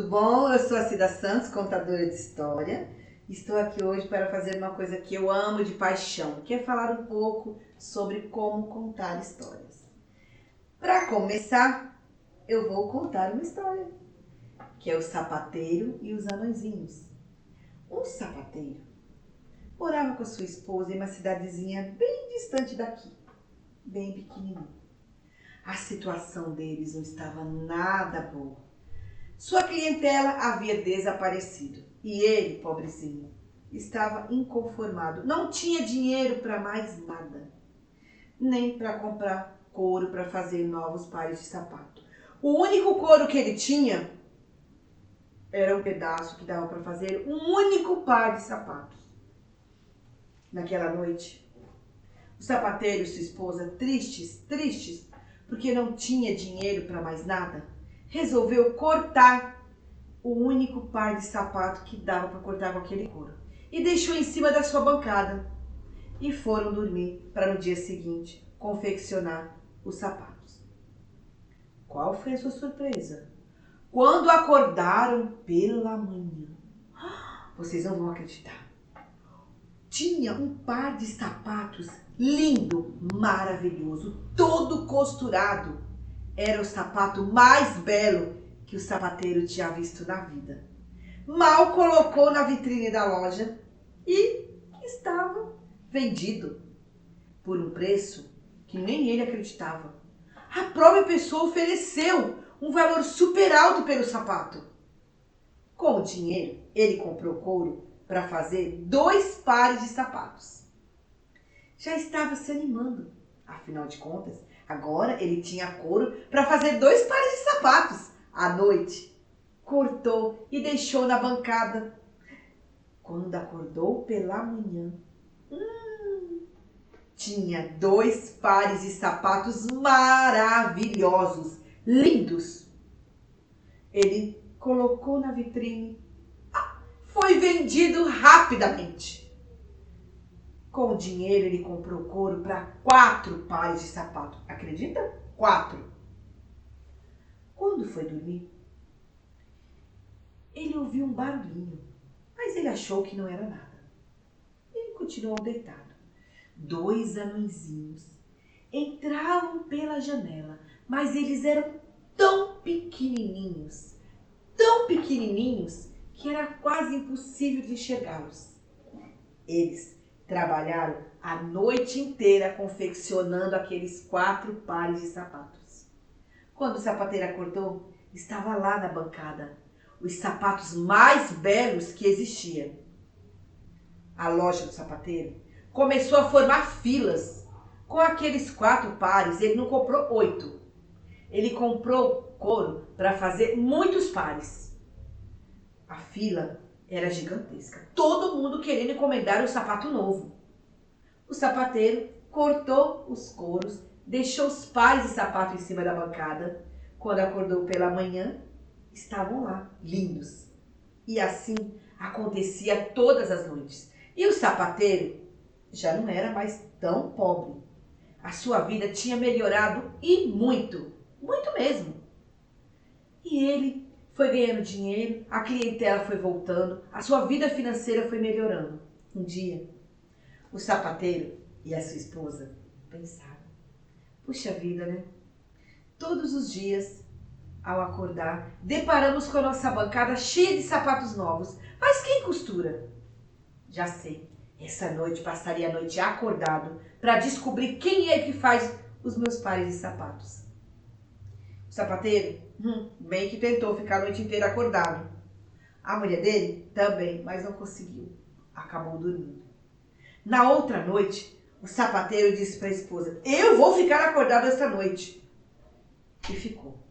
tudo bom? Eu sou a Cida Santos, contadora de história. Estou aqui hoje para fazer uma coisa que eu amo de paixão, que é falar um pouco sobre como contar histórias. Para começar, eu vou contar uma história, que é o sapateiro e os anõezinhos. Um sapateiro morava com a sua esposa em uma cidadezinha bem distante daqui, bem pequenininha. A situação deles não estava nada boa. Sua clientela havia desaparecido e ele, pobrezinho, estava inconformado. Não tinha dinheiro para mais nada, nem para comprar couro para fazer novos pares de sapato. O único couro que ele tinha era um pedaço que dava para fazer um único par de sapatos. Naquela noite, o sapateiro e sua esposa, tristes, porque não tinha dinheiro para mais nada, resolveu cortar o único par de sapato que dava para cortar com aquele couro e deixou em cima da sua bancada e foram dormir para no dia seguinte confeccionar os sapatos. Qual foi a sua surpresa? Quando acordaram pela manhã, vocês não vão acreditar, tinha um par de sapatos lindo, maravilhoso, todo costurado. Era o sapato mais belo que o sapateiro tinha visto na vida. Mal colocou na vitrine da loja e estava vendido por um preço que nem ele acreditava. A própria pessoa ofereceu um valor super alto pelo sapato. Com o dinheiro, ele comprou couro para fazer 2 pares de sapatos. Já estava se animando, afinal de contas, agora ele tinha couro para fazer 2 pares de sapatos. À noite, cortou e deixou na bancada. Quando acordou pela manhã, tinha 2 pares de sapatos maravilhosos, lindos. Ele colocou na vitrine. Foi vendido rapidamente. Com o dinheiro, ele comprou couro para 4 pares de sapato. Acredita? 4. Quando foi dormir, ele ouviu um barulhinho, mas ele achou que não era nada. Ele continuou deitado. 2 anõezinhos entravam pela janela, mas eles eram tão pequenininhos, que era quase impossível de enxergá-los. Eles trabalharam a noite inteira confeccionando aqueles 4 pares de sapatos. Quando o sapateiro acordou, estava lá na bancada os sapatos mais belos que existiam. A loja do sapateiro começou a formar filas. Com aqueles 4 pares, ele não comprou 8. Ele comprou couro para fazer muitos pares. A fila era gigantesca. Todo mundo querendo encomendar um sapato novo. O sapateiro cortou os couros, deixou os pares de sapato em cima da bancada. Quando acordou pela manhã, estavam lá, lindos. E assim acontecia todas as noites. E o sapateiro já não era mais tão pobre. A sua vida tinha melhorado e muito mesmo. E ele foi ganhando dinheiro, a clientela foi voltando, a sua vida financeira foi melhorando. Um dia, o sapateiro e a sua esposa pensaram: puxa vida, né? Todos os dias, ao acordar, deparamos com a nossa bancada cheia de sapatos novos. Mas quem costura? Já sei, essa noite passaria a noite acordado para descobrir quem é que faz os meus pares de sapatos. O sapateiro, bem que tentou ficar a noite inteira acordado. A mulher dele também, mas não conseguiu. Acabou dormindo. Na outra noite, o sapateiro disse para a esposa: eu vou ficar acordado esta noite. E ficou.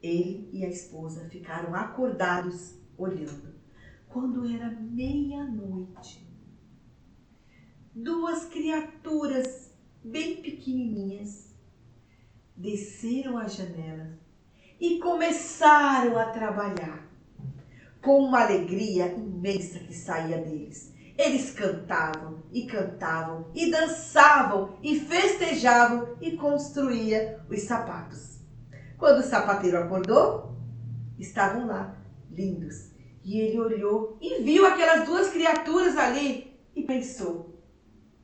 Ele e a esposa ficaram acordados, olhando. Quando era meia-noite, 2 criaturas bem pequenininhas desceram a janela e começaram a trabalhar com uma alegria imensa que saía deles. Eles cantavam e dançavam e festejavam e construíam os sapatos. Quando o sapateiro acordou, estavam lá lindos. E ele olhou e viu aquelas duas criaturas ali e pensou: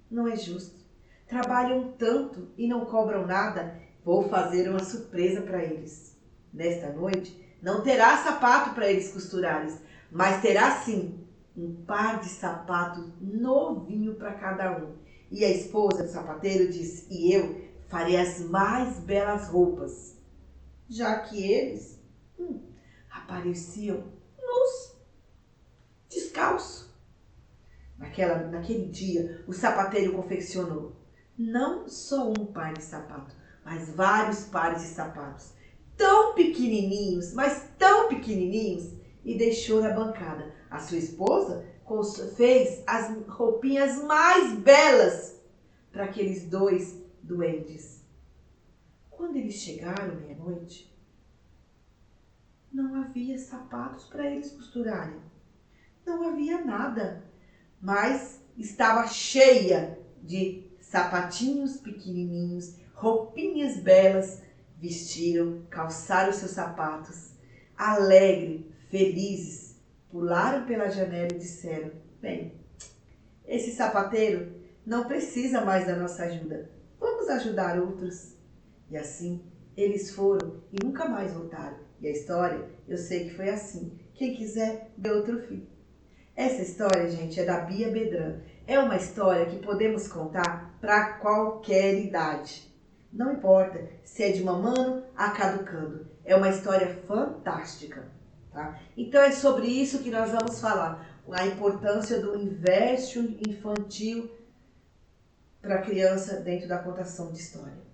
não é justo. Trabalham tanto e não cobram nada. Vou fazer uma surpresa para eles. Nesta noite não terá sapato para eles costurarem, mas terá sim um par de sapatos novinho para cada um. E a esposa do sapateiro disse: e eu farei as mais belas roupas, já que eles apareciam nus, descalços. Naquele dia, o sapateiro confeccionou não só um par de sapatos, mas vários pares de sapatos, tão pequenininhos, mas tão pequenininhos, e deixou na bancada. A sua esposa fez as roupinhas mais belas para aqueles dois duendes. Quando eles chegaram meia-noite, não havia sapatos para eles costurarem. Não havia nada, mas estava cheia de sapatinhos pequenininhos, roupinhas belas. Vestiram, calçaram seus sapatos, alegres, felizes, pularam pela janela e disseram: bem, esse sapateiro não precisa mais da nossa ajuda, vamos ajudar outros. E assim eles foram e nunca mais voltaram. E a história, eu sei que foi assim. Quem quiser, dê outro fim. Essa história, gente, é da Bia Bedran. É uma história que podemos contar para qualquer idade. Não importa se é de mamando a caducando. É uma história fantástica, tá? Então é sobre isso que nós vamos falar. A importância do universo infantil para a criança dentro da contação de história.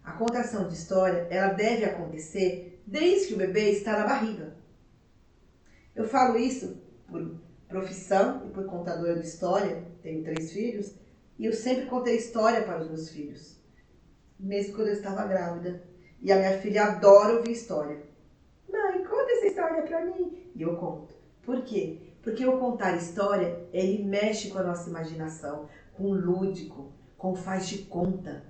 A contação de história, ela deve acontecer desde que o bebê está na barriga. Eu falo isso por profissão e por contadora de história. Tenho 3 filhos e eu sempre contei história para os meus filhos, mesmo quando eu estava grávida. E a minha filha adora ouvir história. Mãe, conta essa história para mim. E eu conto. Por quê? Porque eu contar história, ele mexe com a nossa imaginação, com o lúdico, com o faz de conta.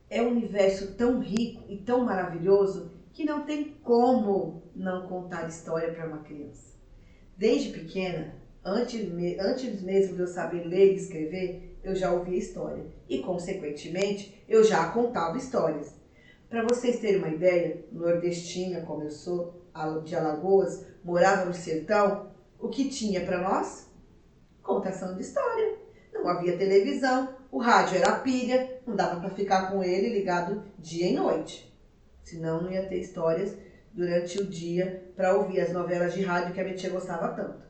É um universo tão rico e tão maravilhoso que não tem como não contar história para uma criança. Desde pequena, antes mesmo de eu saber ler e escrever, eu já ouvia história e, consequentemente, eu já contava histórias. Para vocês terem uma ideia, nordestina como eu sou, de Alagoas, morava no sertão, o que tinha para nós? Contação de história. Não havia televisão, o rádio era pilha, não dava para ficar com ele ligado dia e noite. Senão não ia ter histórias durante o dia para ouvir as novelas de rádio que a minha tia gostava tanto.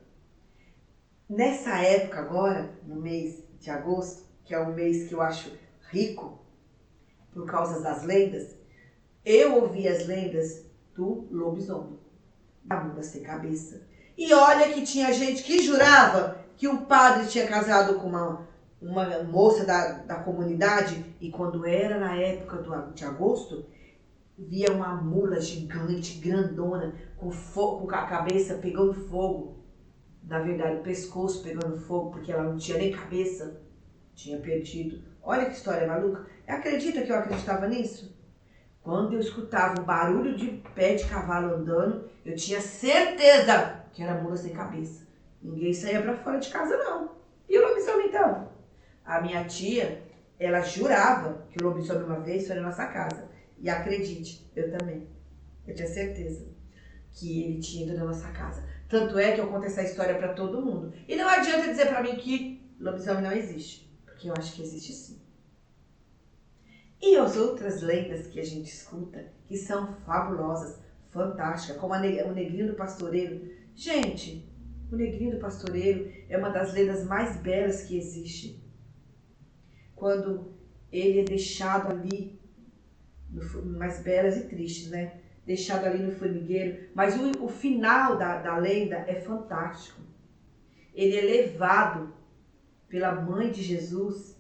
Nessa época agora, no mês de agosto, que é um mês que eu acho rico por causa das lendas, eu ouvi as lendas do lobisomem, da mula sem cabeça. E olha que tinha gente que jurava que um padre tinha casado com uma moça da comunidade e quando era na época de agosto, via uma mula gigante, grandona, com a cabeça pegando fogo. Na verdade, o pescoço pegando fogo, porque ela não tinha nem cabeça. Tinha perdido. Olha que história maluca. Acredita que eu acreditava nisso? Quando eu escutava o barulho de pé de cavalo andando, eu tinha certeza que era mula sem cabeça. Ninguém saía pra fora de casa, não. E o lobisomem, então? A minha tia, ela jurava que o lobisomem uma vez foi na nossa casa. E acredite, eu também. Eu tinha certeza que ele tinha ido na nossa casa. Tanto é que eu conto essa história para todo mundo. E não adianta dizer para mim que lobisomem não existe. Porque eu acho que existe sim. E as outras lendas que a gente escuta, que são fabulosas, fantásticas, como o Negrinho do Pastoreiro. Gente, o Negrinho do Pastoreiro é uma das lendas mais belas que existe. Quando ele é deixado ali, mais belas e tristes, né? Deixado ali no formigueiro. Mas o final da lenda é fantástico. Ele é levado pela mãe de Jesus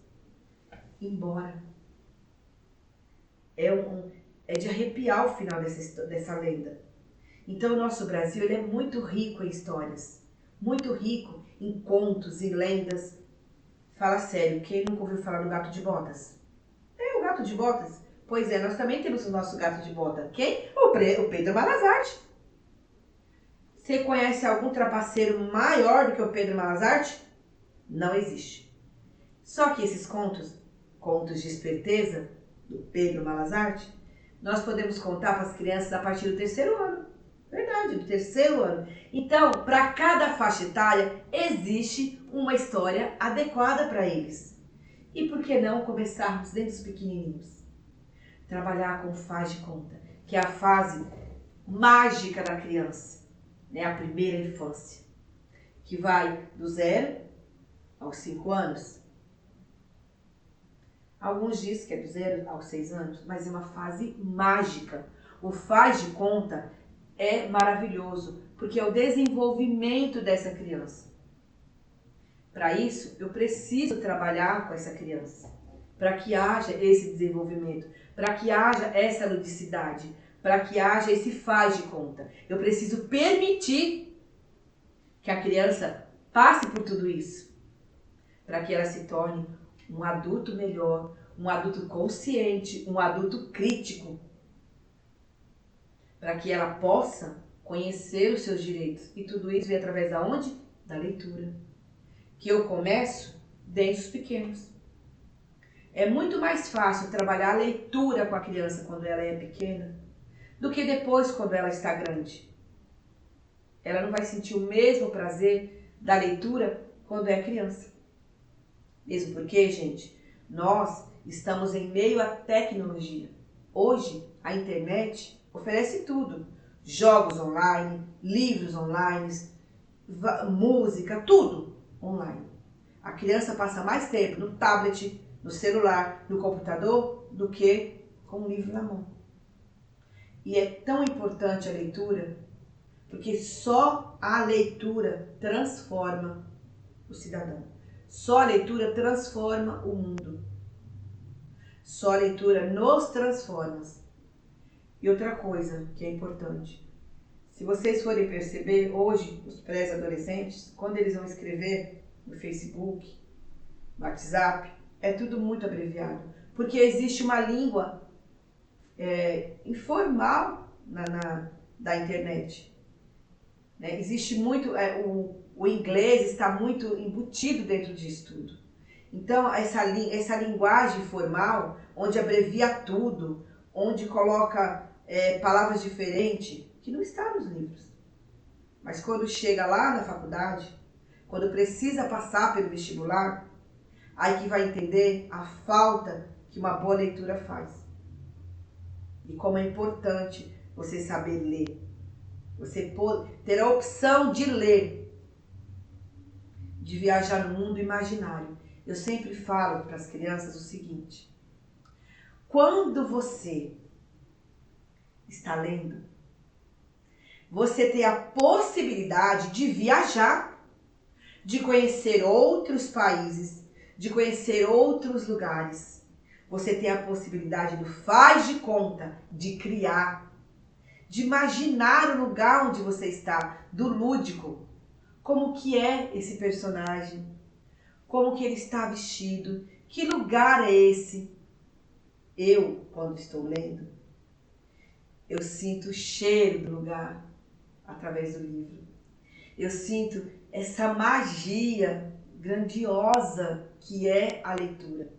embora. É de arrepiar o final dessa lenda. Então o nosso Brasil ele é muito rico em histórias. Muito rico em contos e lendas. Fala sério, quem nunca ouviu falar do gato de botas? É o gato de botas. Pois é, nós também temos o nosso gato de bota. Quem? O Pedro Malazarte. Você conhece algum trapaceiro maior do que o Pedro Malas Artes? Não existe. Só que esses contos de esperteza do Pedro Malas Artes, nós podemos contar para as crianças a partir do 3º ano. Verdade, do 3º ano. Então, para cada faixa etária, existe uma história adequada para eles. E por que não começarmos desde os pequenininhos? Trabalhar com faz de conta, que é a fase mágica da criança, né? A primeira infância, que vai do 0 aos 5 anos. Alguns dizem que é do 0 aos 6 anos, mas é uma fase mágica. O faz de conta é maravilhoso, porque é o desenvolvimento dessa criança. Para isso, eu preciso trabalhar com essa criança, para que haja esse desenvolvimento, para que haja essa ludicidade, para que haja esse faz de conta. Eu preciso permitir que a criança passe por tudo isso, para que ela se torne um adulto melhor, um adulto consciente, um adulto crítico, para que ela possa conhecer os seus direitos. E tudo isso vem através da onde? Da leitura. Que eu começo desde os pequenos. É muito mais fácil trabalhar a leitura com a criança quando ela é pequena do que depois quando ela está grande. Ela não vai sentir o mesmo prazer da leitura quando é criança. Mesmo porque, gente, nós estamos em meio à tecnologia. Hoje, a internet oferece tudo. Jogos online, livros online, música, tudo online. A criança passa mais tempo no tablet, no celular, no computador, do que com o livro na mão. E é tão importante a leitura, porque só a leitura transforma o cidadão. Só a leitura transforma o mundo. Só a leitura nos transforma. E outra coisa que é importante. Se vocês forem perceber, hoje, os pré-adolescentes, quando eles vão escrever no Facebook, no WhatsApp, é tudo muito abreviado. Porque existe uma língua informal da internet. Né? Existe muito... o inglês está muito embutido dentro disso tudo. Então, essa linguagem formal, onde abrevia tudo, onde coloca palavras diferentes, que não está nos livros. Mas quando chega lá na faculdade, quando precisa passar pelo vestibular, aí que vai entender a falta que uma boa leitura faz. E como é importante você saber ler. Você ter a opção de ler, de viajar no mundo imaginário. Eu sempre falo para as crianças o seguinte: quando você está lendo, você tem a possibilidade de viajar, de conhecer outros países, de conhecer outros lugares. Você tem a possibilidade do faz de conta, de criar, de imaginar o lugar onde você está, do lúdico. Como que é esse personagem? Como que ele está vestido? Que lugar é esse? Eu, quando estou lendo, eu sinto o cheiro do lugar através do livro. Eu sinto essa magia grandiosa que é a leitura.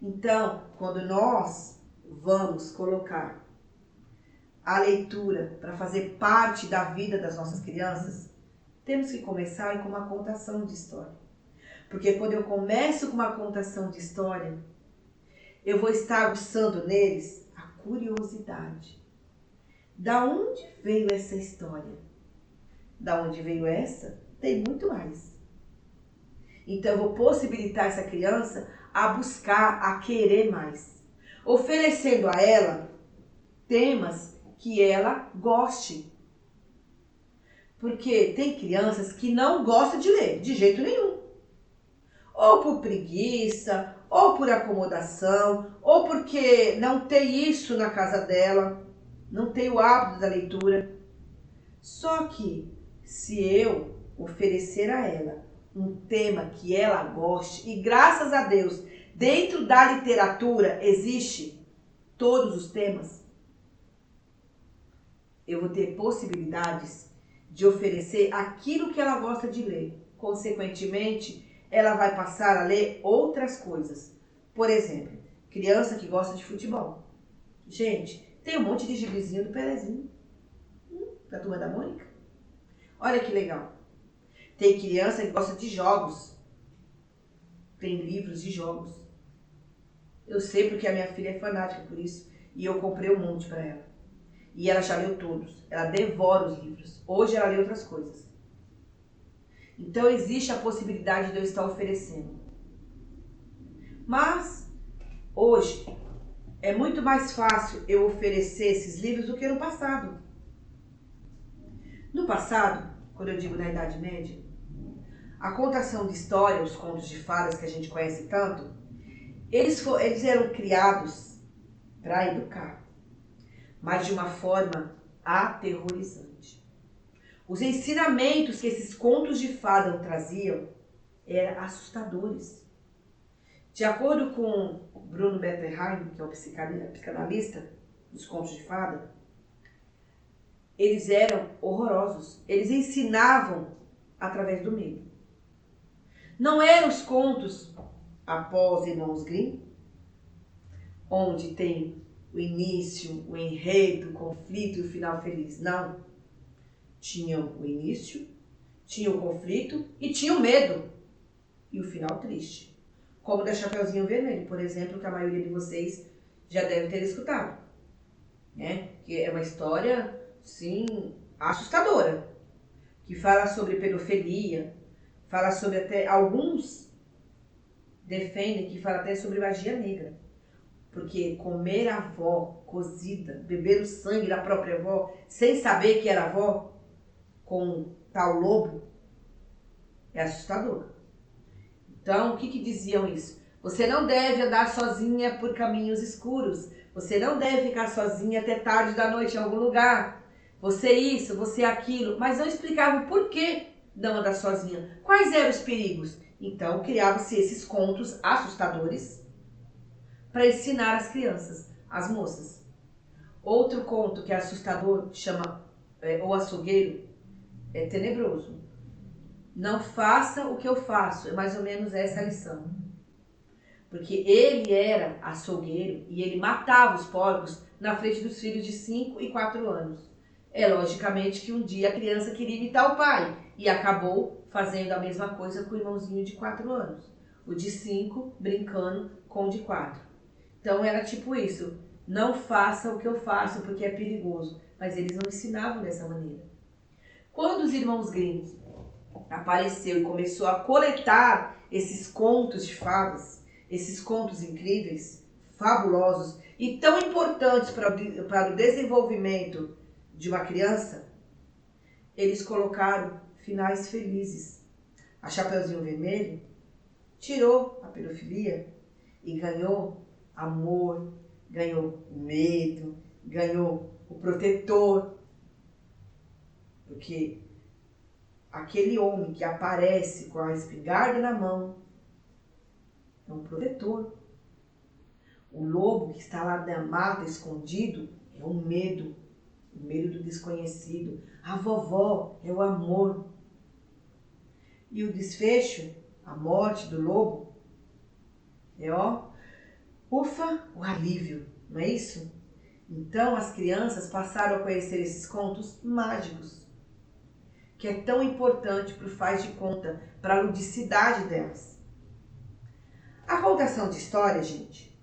Então, quando nós vamos colocar a leitura para fazer parte da vida das nossas crianças, temos que começar com uma contação de história. Porque quando eu começo com uma contação de história, eu vou estar aguçando neles a curiosidade. Da onde veio essa história? Da onde veio essa? Tem muito mais. Então eu vou possibilitar essa criança a buscar, a querer mais. Oferecendo a ela temas que ela goste. Porque tem crianças que não gostam de ler, de jeito nenhum. Ou por preguiça, ou por acomodação, ou porque não tem isso na casa dela, não tem o hábito da leitura. Só que se eu oferecer a ela um tema que ela goste, e graças a Deus, dentro da literatura existe todos os temas, eu vou ter possibilidades de oferecer aquilo que ela gosta de ler. Consequentemente, ela vai passar a ler outras coisas. Por exemplo, criança que gosta de futebol. Gente, tem um monte de gibizinho do Pelezinho, da Turma da Mônica. Olha que legal. Tem criança que gosta de jogos. Tem livros de jogos. Eu sei porque a minha filha é fanática por isso. E eu comprei um monte para ela. E ela já leu todos. Ela devora os livros. Hoje ela lê outras coisas. Então existe a possibilidade de eu estar oferecendo. Mas, hoje, é muito mais fácil eu oferecer esses livros do que no passado. No passado, quando eu digo na Idade Média, a contação de história, os contos de fadas que a gente conhece tanto, eles eram criados para educar, mas de uma forma aterrorizante. Os ensinamentos que esses contos de fada traziam eram assustadores. De acordo com Bruno Bettelheim, que é o psicanalista dos contos de fada, eles eram horrorosos. Eles ensinavam através do medo. Não eram os contos após Irmãos Grimm, onde tem o início, o enredo, o conflito e o final feliz. Não. Tinha o início, tinha o conflito e tinha o medo. E o final triste. Como da Chapeuzinho Vermelho, por exemplo, que a maioria de vocês já deve ter escutado. Né? Que é uma história, sim, assustadora. Que fala sobre pedofilia, fala sobre até, alguns defendem que fala até sobre magia negra. Porque comer a avó cozida, beber o sangue da própria avó, sem saber que era avó, com tal lobo, é assustador. Então, o que diziam isso? Você não deve andar sozinha por caminhos escuros. Você não deve ficar sozinha até tarde da noite em algum lugar. Você isso, você aquilo. Mas não explicavam por que não andar sozinha. Quais eram os perigos? Então, criavam-se esses contos assustadores para ensinar as crianças, as moças. Outro conto que é assustador, chama O Açougueiro, é tenebroso. Não faça o que eu faço, é mais ou menos essa a lição. Porque ele era açougueiro e ele matava os porcos na frente dos filhos de 5 e 4 anos. É logicamente que um dia a criança queria imitar o pai e acabou fazendo a mesma coisa com o irmãozinho de 4 anos. O de 5 brincando com o de 4. Então era tipo isso, não faça o que eu faço porque é perigoso. Mas eles não ensinavam dessa maneira. Quando os irmãos Grimm apareceu e começou a coletar esses contos de fadas, esses contos incríveis, fabulosos e tão importantes para o desenvolvimento de uma criança, eles colocaram finais felizes. A Chapeuzinho Vermelho tirou a pedofilia e ganhou amor, ganhou medo, ganhou o protetor. Porque aquele homem que aparece com a espingarda na mão é um protetor. O lobo que está lá na mata escondido é o medo do desconhecido. A vovó é o amor. E o desfecho, a morte do lobo, é ufa, o alívio, não é isso? Então as crianças passaram a conhecer esses contos mágicos, que é tão importante para o faz de conta, para a ludicidade delas. A contação de história, gente,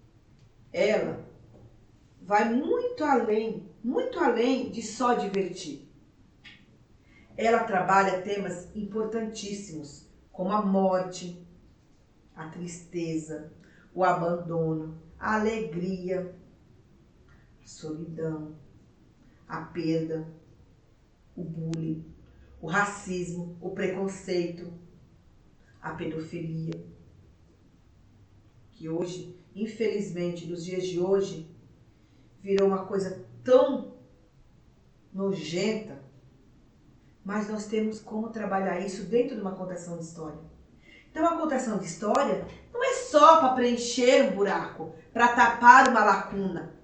ela vai muito além de só divertir. Ela trabalha temas importantíssimos, como a morte, a tristeza, o abandono, a alegria, a solidão, a perda, o bullying, o racismo, o preconceito, a pedofilia, que hoje, infelizmente, nos dias de hoje, virou uma coisa tão nojenta, mas nós temos como trabalhar isso dentro de uma contação de história. Então, a contação de história não é só para preencher um buraco, para tapar uma lacuna.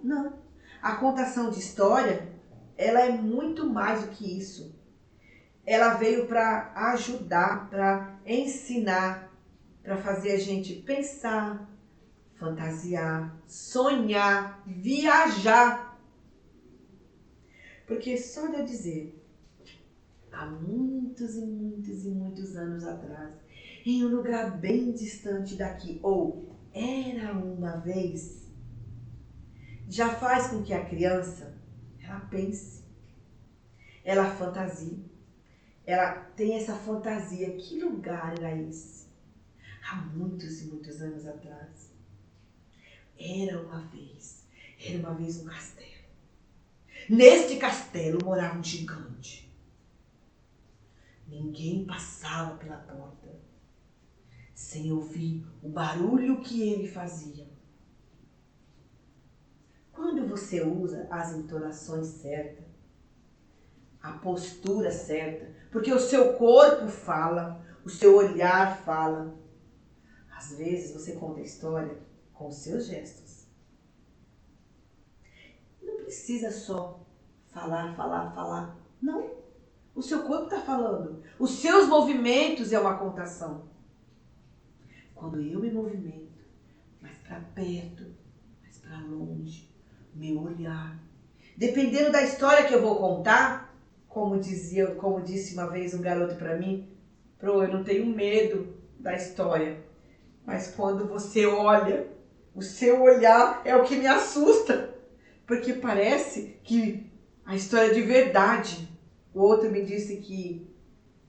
Não. A contação de história, ela é muito mais do que isso. ela veio para ajudar, para ensinar, para fazer a gente pensar, fantasiar, sonhar, viajar. Porque só de eu dizer, há muitos e muitos e muitos anos atrás, em um lugar bem distante daqui, ou era uma vez, já faz com que a criança, ela pense, ela fantasie, ela tem essa fantasia, que lugar era esse? Há muitos e muitos anos atrás, era uma vez um castelo. Neste castelo morava um gigante. Ninguém passava pela porta sem ouvir o barulho que ele fazia. Quando você usa as entonações certas, a postura certa, porque o seu corpo fala, o seu olhar fala. Às vezes você conta a história com os seus gestos. Não precisa só falar. Não. O seu corpo está falando. Os seus movimentos é uma contação. Quando eu me movimento, mais para perto, mais para longe, meu olhar. Dependendo da história que eu vou contar, como disse uma vez um garoto para mim, eu não tenho medo da história. Mas quando você olha, o seu olhar é o que me assusta. Porque parece que a história é de verdade. O outro me disse que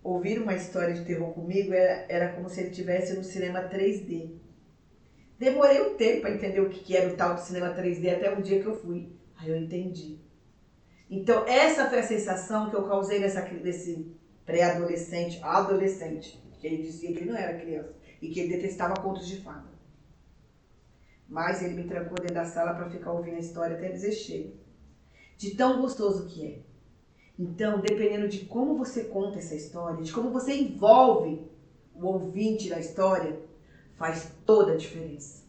ouvir uma história de terror comigo era como se ele estivesse no cinema 3D. Demorei um tempo para entender o que era o tal do cinema 3D, até um dia que eu fui. Aí eu entendi. Então essa foi a sensação que eu causei nesse adolescente, que ele dizia que ele não era criança e que ele detestava contos de fada. Mas ele me trancou dentro da sala para ficar ouvindo a história até dizer chega. De tão gostoso que é. Então, dependendo de como você conta essa história, de como você envolve o ouvinte da história, faz toda a diferença.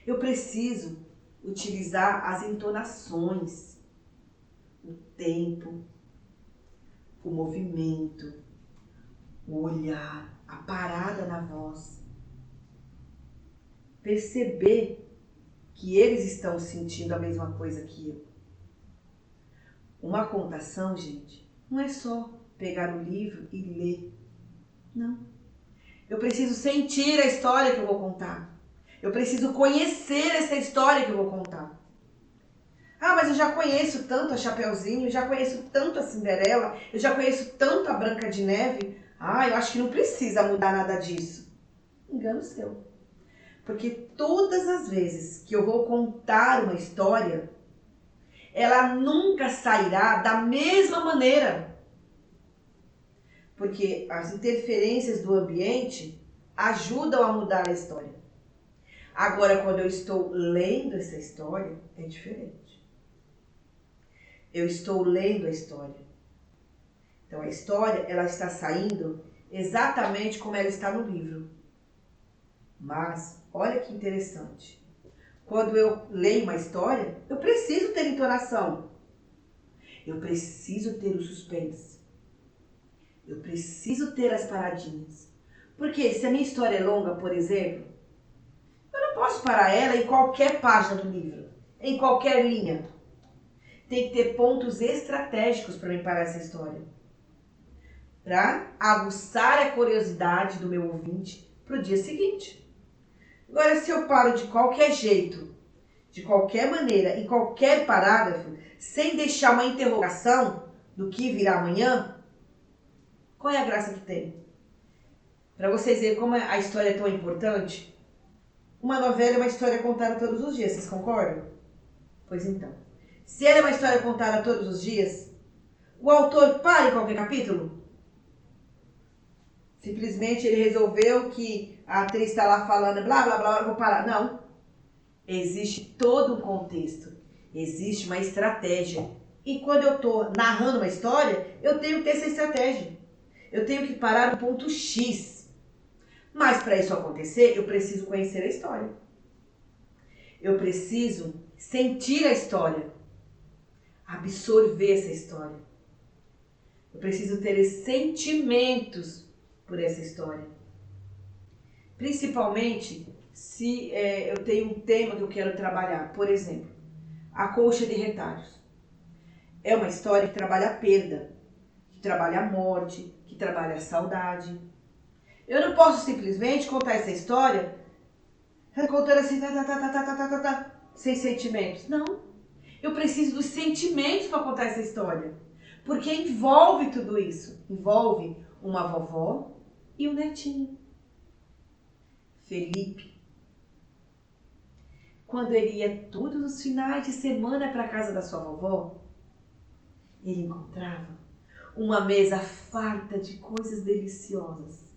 Eu preciso utilizar as entonações, o tempo, o movimento, o olhar, a parada na voz. Perceber que eles estão sentindo a mesma coisa que eu. Uma contação, gente, não é só pegar o livro e ler. Não. Eu preciso sentir a história que eu vou contar. Eu preciso conhecer essa história que eu vou contar. Ah, mas eu já conheço tanto a Chapeuzinho, eu já conheço tanto a Cinderela, eu já conheço tanto a Branca de Neve. Ah, eu acho que não precisa mudar nada disso. Engano seu. Porque todas as vezes que eu vou contar uma história, ela nunca sairá da mesma maneira. Porque as interferências do ambiente ajudam a mudar a história. Agora, quando eu estou lendo essa história, é diferente. Eu estou lendo a história. Então, a história, ela está saindo exatamente como ela está no livro. Mas, olha que interessante. Quando eu leio uma história, eu preciso ter entonação. Eu preciso ter o suspense. Eu preciso ter as paradinhas. Porque se a minha história é longa, por exemplo, eu não posso parar ela em qualquer página do livro, em qualquer linha. Tem que ter pontos estratégicos para me parar essa história. Para aguçar a curiosidade do meu ouvinte para o dia seguinte. Agora, se eu paro de qualquer jeito, de qualquer maneira, em qualquer parágrafo, sem deixar uma interrogação do que virá amanhã, qual é a graça que tem? Para vocês verem como a história é tão importante, uma novela é uma história contada todos os dias, vocês concordam? Pois então, se ela é uma história contada todos os dias, o autor para em qualquer capítulo? Simplesmente ele resolveu que a atriz está lá falando blá blá blá, eu vou parar. Não. Existe todo um contexto, existe uma estratégia. E quando eu estou narrando uma história, eu tenho que ter essa estratégia. Eu tenho que parar no ponto X. Mas para isso acontecer, eu preciso conhecer a história. Eu preciso sentir a história. Absorver essa história. Eu preciso ter sentimentos por essa história. Principalmente se eu tenho um tema que eu quero trabalhar. Por exemplo, a colcha de retalhos. É uma história que trabalha a perda, que trabalha a morte, que trabalha a saudade. Eu não posso simplesmente contar essa história contando assim, sem sentimentos. Não. Eu preciso dos sentimentos para contar essa história. Porque envolve tudo isso. Envolve uma vovó e um netinho. Felipe. Quando ele ia todos os finais de semana para a casa da sua vovó, ele encontrava uma mesa farta de coisas deliciosas.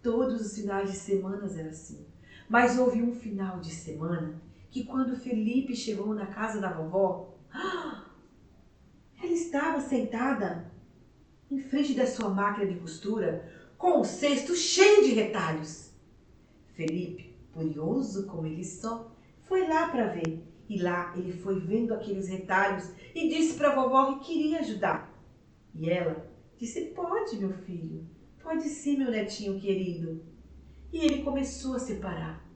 Todos os finais de semana era assim. Mas houve um final de semana que quando Felipe chegou na casa da vovó, ela estava sentada em frente da sua máquina de costura com um cesto cheio de retalhos. Felipe, curioso como ele só, foi lá para ver. E lá ele foi vendo aqueles retalhos e disse para a vovó que queria ajudar. E ela disse, pode, meu filho, pode sim, meu netinho querido. E ele começou a separar.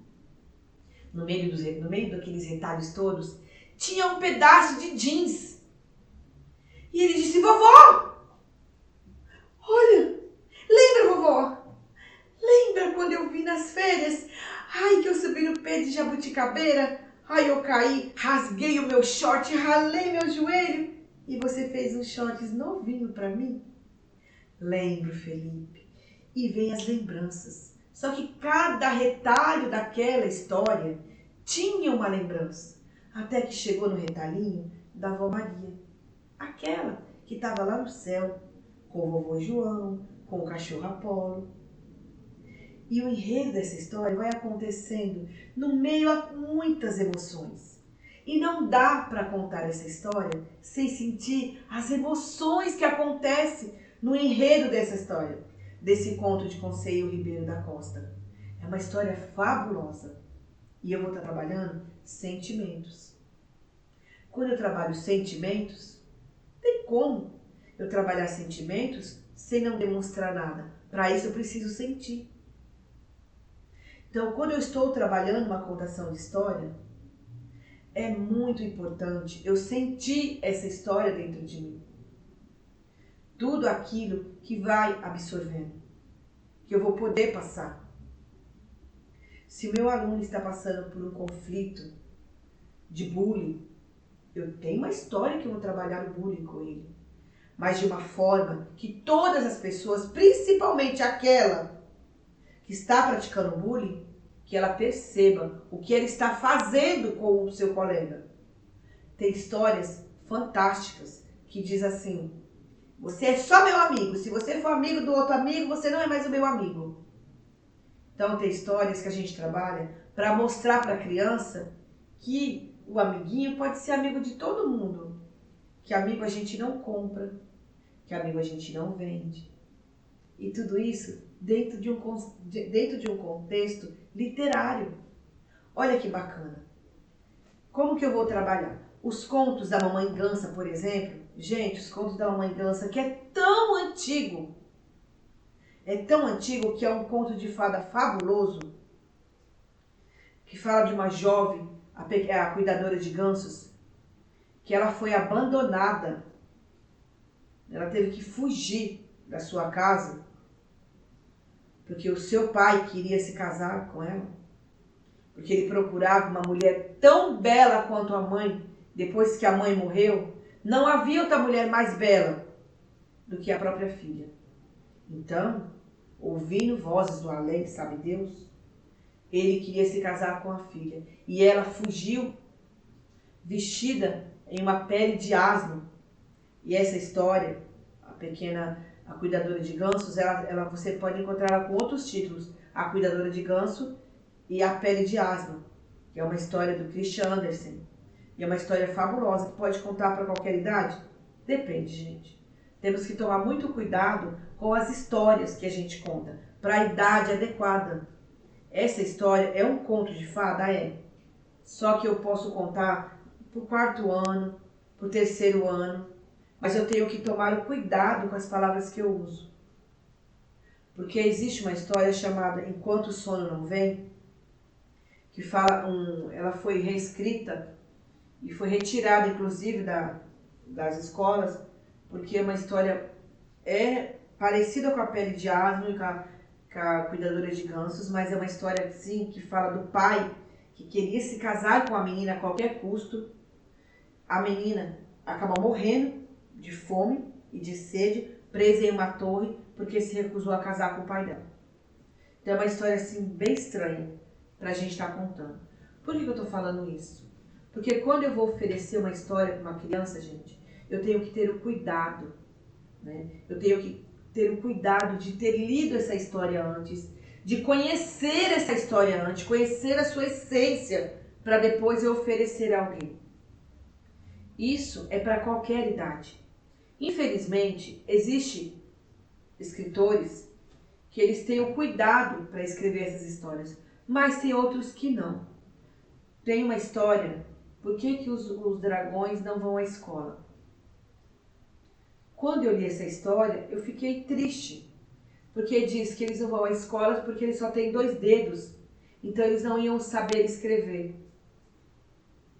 No meio daqueles retalhos todos, tinha um pedaço de jeans. E ele disse, vovó, olha, lembra, vovó? Lembra quando eu vi nas férias? Ai, que eu subi no pé de jabuticabeira. Ai, eu caí, rasguei o meu short, ralei meu joelho. E você fez um shorts novinho para mim? Lembro, Felipe. E vem as lembranças. Só que cada retalho daquela história tinha uma lembrança. Até que chegou no retalhinho da avó Maria. Aquela que estava lá no céu, com o vovô João, com o cachorro Apolo. E o enredo dessa história vai acontecendo no meio a muitas emoções. E não dá para contar essa história sem sentir as emoções que acontecem no enredo dessa história, desse conto de Conceito Ribeiro da Costa. É uma história fabulosa. E eu vou estar trabalhando sentimentos. Quando eu trabalho sentimentos, tem como eu trabalhar sentimentos sem não demonstrar nada. Para isso eu preciso sentir. Então, quando eu estou trabalhando uma contação de história, é muito importante eu sentir essa história dentro de mim. Tudo aquilo que vai absorvendo, que eu vou poder passar. Se o meu aluno está passando por um conflito de bullying, eu tenho uma história que eu vou trabalhar o bullying com ele. Mas de uma forma que todas as pessoas, principalmente aquela que está praticando bullying, que ela perceba o que ele está fazendo com o seu colega. Tem histórias fantásticas que diz assim, você é só meu amigo, se você for amigo do outro amigo, você não é mais o meu amigo. Então tem histórias que a gente trabalha para mostrar para a criança que o amiguinho pode ser amigo de todo mundo, que amigo a gente não compra, que amigo a gente não vende. E tudo isso dentro de um contexto literário. Olha que bacana. Como que eu vou trabalhar? Os contos da Mamãe Gansa, por exemplo. Gente, os contos da Mamãe Gansa, que é tão antigo. É tão antigo que é um conto de fada fabuloso. Que fala de uma jovem, a cuidadora de gansos, que ela foi abandonada. Ela teve que fugir da sua casa porque o seu pai queria se casar com ela, porque ele procurava uma mulher tão bela quanto a mãe. Depois que a mãe morreu, não havia outra mulher mais bela do que a própria filha. Então, ouvindo vozes do além, sabe Deus, ele queria se casar com a filha. E ela fugiu, vestida em uma pele de asno. E essa história, a cuidadora de gansos, você pode encontrar ela com outros títulos. A cuidadora de ganso e a pele de asno, que é uma história do Christian Andersen. E é uma história fabulosa, que pode contar para qualquer idade? Depende, gente. Temos que tomar muito cuidado com as histórias que a gente conta, para a idade adequada. Essa história é um conto de fada? É. Só que eu posso contar para o 4º ano, para o 3º ano. mas eu tenho que tomar o cuidado com as palavras que eu uso. Porque existe uma história chamada Enquanto o Sono Não Vem, que fala, ela foi reescrita e foi retirada, inclusive, das escolas, porque é uma história parecida com a Pele de Asno e com a Cuidadora de Gansos, mas é uma história, assim, que fala do pai que queria se casar com a menina a qualquer custo. A menina acaba morrendo de fome e de sede, presa em uma torre, porque se recusou a casar com o pai dela. Então é uma história, assim, bem estranha pra gente estar contando. Por que eu tô falando isso? Porque quando eu vou oferecer uma história para uma criança, gente, eu tenho que ter o cuidado, né? Eu tenho que ter o cuidado de ter lido essa história antes, de conhecer essa história antes, conhecer a sua essência, para depois eu oferecer a alguém. Isso é para qualquer idade. Infelizmente, existem escritores que eles têm o cuidado para escrever essas histórias, mas tem outros que não. Tem uma história, por que os dragões não vão à escola? Quando eu li essa história, eu fiquei triste, porque diz que eles não vão à escola porque eles só têm 2 dedos, então eles não iam saber escrever.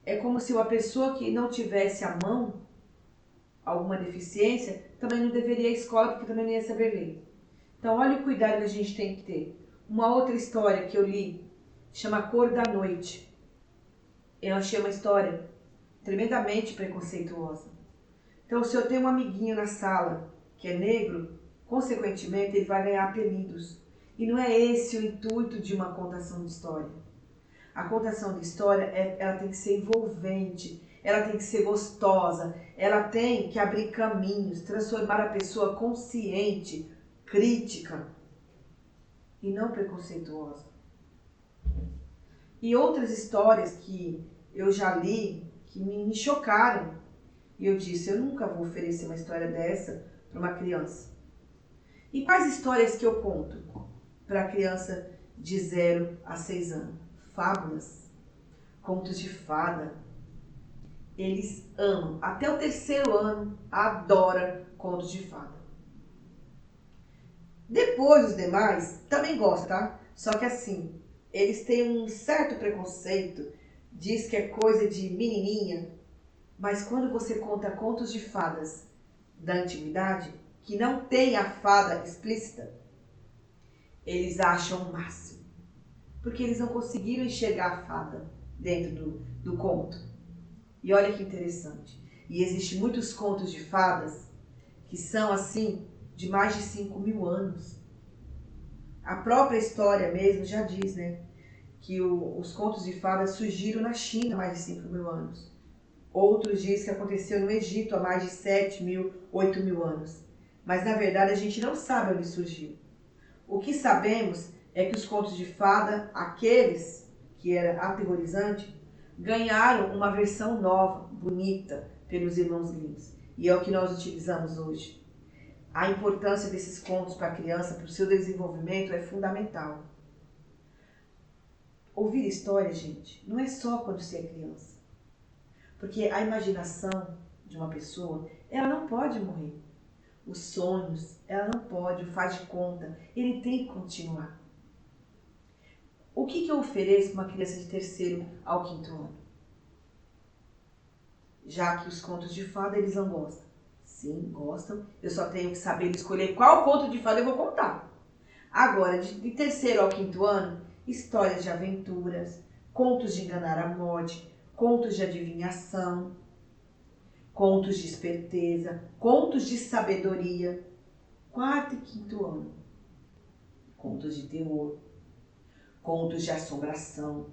É como se uma pessoa que não tivesse a mão, alguma deficiência, também não deveria ir à escola porque também não ia saber ler. Então olha o cuidado que a gente tem que ter. Uma outra história que eu li, chama Cor da Noite. Eu achei uma história tremendamente preconceituosa. Então, se eu tenho um amiguinho na sala que é negro, consequentemente ele vai ganhar apelidos. E não é esse o intuito de uma contação de história. A contação de história, ela tem que ser envolvente, ela tem que ser gostosa, ela tem que abrir caminhos, transformar a pessoa consciente, crítica e não preconceituosa. E outras histórias que eu já li, que me chocaram. E eu disse, eu nunca vou oferecer uma história dessa para uma criança. E quais histórias que eu conto para a criança de 0 a 6 anos? Fábulas, contos de fada. Eles amam. Até o 3º ano, adora contos de fada. Depois, os demais também gostam, tá? Só que assim, eles têm um certo preconceito, diz que é coisa de menininha, mas quando você conta contos de fadas da antiguidade, que não tem a fada explícita, eles acham o máximo. Porque eles não conseguiram enxergar a fada dentro do conto. E olha que interessante. E existem muitos contos de fadas que são assim, de mais de 5.000 anos. A própria história mesmo já diz, né? Que os contos de fadas surgiram na China há mais de 5.000 anos. Outros dizem que aconteceu no Egito há mais de 7.000, 8.000 anos. Mas na verdade a gente não sabe onde surgiu. O que sabemos é que os contos de fada, aqueles que era aterrorizante, ganharam uma versão nova, bonita, pelos irmãos Grimms. E é o que nós utilizamos hoje. A importância desses contos para a criança, para o seu desenvolvimento, é fundamental. Ouvir história, gente, não é só quando você é criança. Porque a imaginação de uma pessoa, ela não pode morrer. Os sonhos, ela não pode, o faz de conta, ele tem que continuar. O que eu ofereço para uma criança de 3º ao 5º ano? Já que os contos de fada eles não gostam. Sim, gostam. Eu só tenho que saber escolher qual conto de fada eu vou contar. Agora, de 3º ao 5º ano, histórias de aventuras, contos de enganar a morte, contos de adivinhação, contos de esperteza, contos de sabedoria. 4º e 5º ano, contos de terror, contos de assombração.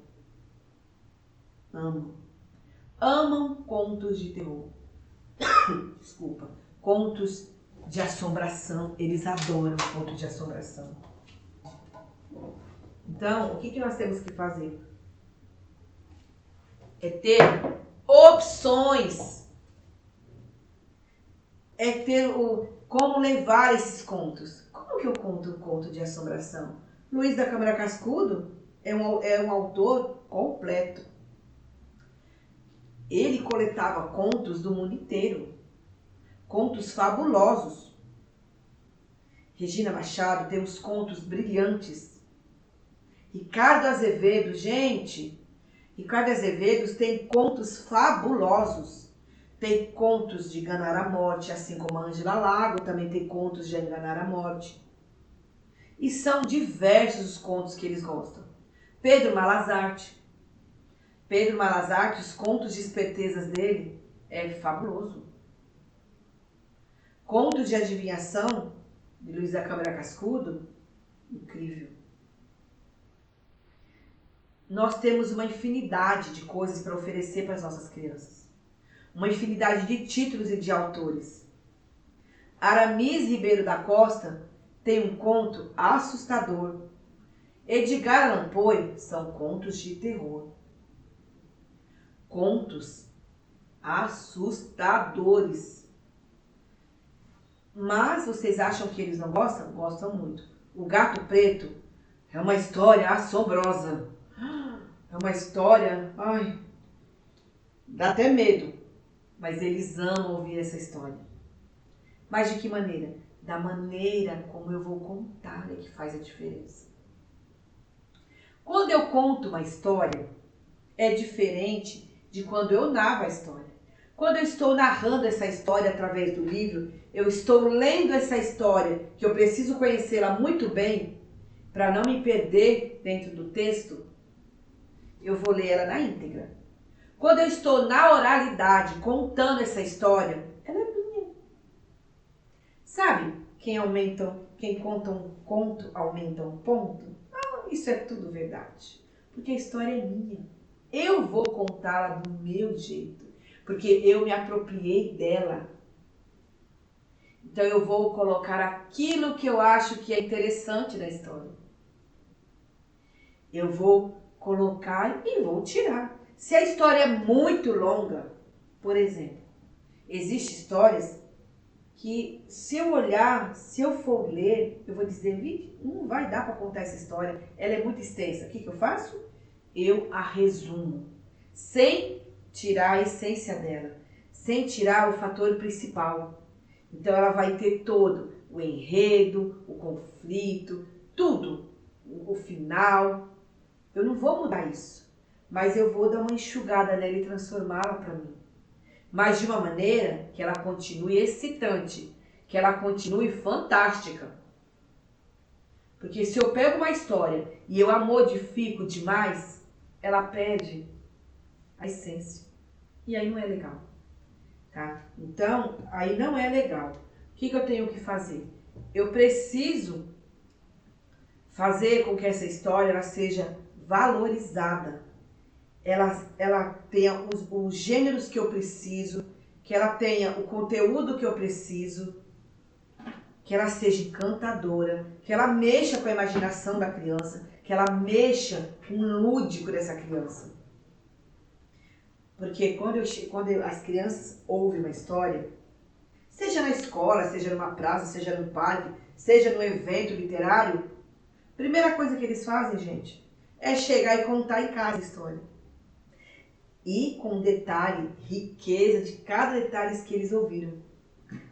Amam contos de terror. Desculpa, contos de assombração. Eles adoram contos de assombração. Então, o que nós temos que fazer? É ter opções. É ter como levar esses contos. Como que eu conto um conto de assombração? Luiz da Câmara Cascudo é um autor completo. Ele coletava contos do mundo inteiro. contos fabulosos. Regina Machado tem uns contos brilhantes. Ricardo Azevedo, gente, Ricardo Azevedo tem contos fabulosos. Tem contos de enganar a morte, assim como a Ângela Lago também tem contos de enganar a morte. E são diversos os contos que eles gostam. Pedro Malazarte. Pedro Malazarte, os contos de espertezas dele é fabuloso. Contos de adivinhação de Luísa Câmara Cascudo, incrível. Nós temos uma infinidade de coisas para oferecer para as nossas crianças. Uma infinidade de títulos e de autores. Aramis Ribeiro da Costa tem um conto assustador. Edgar Allan Poe são contos de terror. Contos assustadores. Mas vocês acham que eles não gostam? Gostam muito. O Gato Preto é uma história assombrosa. É uma história... Ai, dá até medo. Mas eles amam ouvir essa história. Mas de que maneira? Da maneira como eu vou contar é que faz a diferença. Quando eu conto uma história, é diferente de quando eu narro a história. Quando eu estou narrando essa história através do livro, eu estou lendo essa história, que eu preciso conhecê-la muito bem, para não me perder dentro do texto, eu vou ler ela na íntegra. Quando eu estou na oralidade, contando essa história, ela é minha. Sabe, quem conta um conto aumenta um ponto? Ah, isso é tudo verdade. Porque a história é minha. Eu vou contá-la do meu jeito. Porque eu me apropriei dela. Então eu vou colocar aquilo que eu acho que é interessante na história. Eu vou colocar e vou tirar. Se a história é muito longa, por exemplo, existem histórias que se eu olhar, se eu for ler, eu vou dizer, não vai dar para contar essa história, ela é muito extensa. O que eu faço? Eu a resumo, sem tirar a essência dela, sem tirar o fator principal. Então ela vai ter todo o enredo, o conflito, tudo, o final. Eu não vou mudar isso, mas eu vou dar uma enxugada nela e transformá-la para mim. Mas de uma maneira que ela continue excitante, que ela continue fantástica. Porque se eu pego uma história e eu a modifico demais, ela perde a essência. E aí não é legal. Tá? Então, aí não é legal. O que eu tenho que fazer? Eu preciso fazer com que essa história ela seja valorizada. Ela tenha os gêneros que eu preciso, que ela tenha o conteúdo que eu preciso, que ela seja encantadora, que ela mexa com a imaginação da criança, que ela mexa com o lúdico dessa criança. Porque quando as crianças ouvem uma história, seja na escola, seja numa praça, seja no parque, seja no evento literário, a primeira coisa que eles fazem, gente, é chegar e contar em casa a história. E com detalhe, riqueza de cada detalhe que eles ouviram.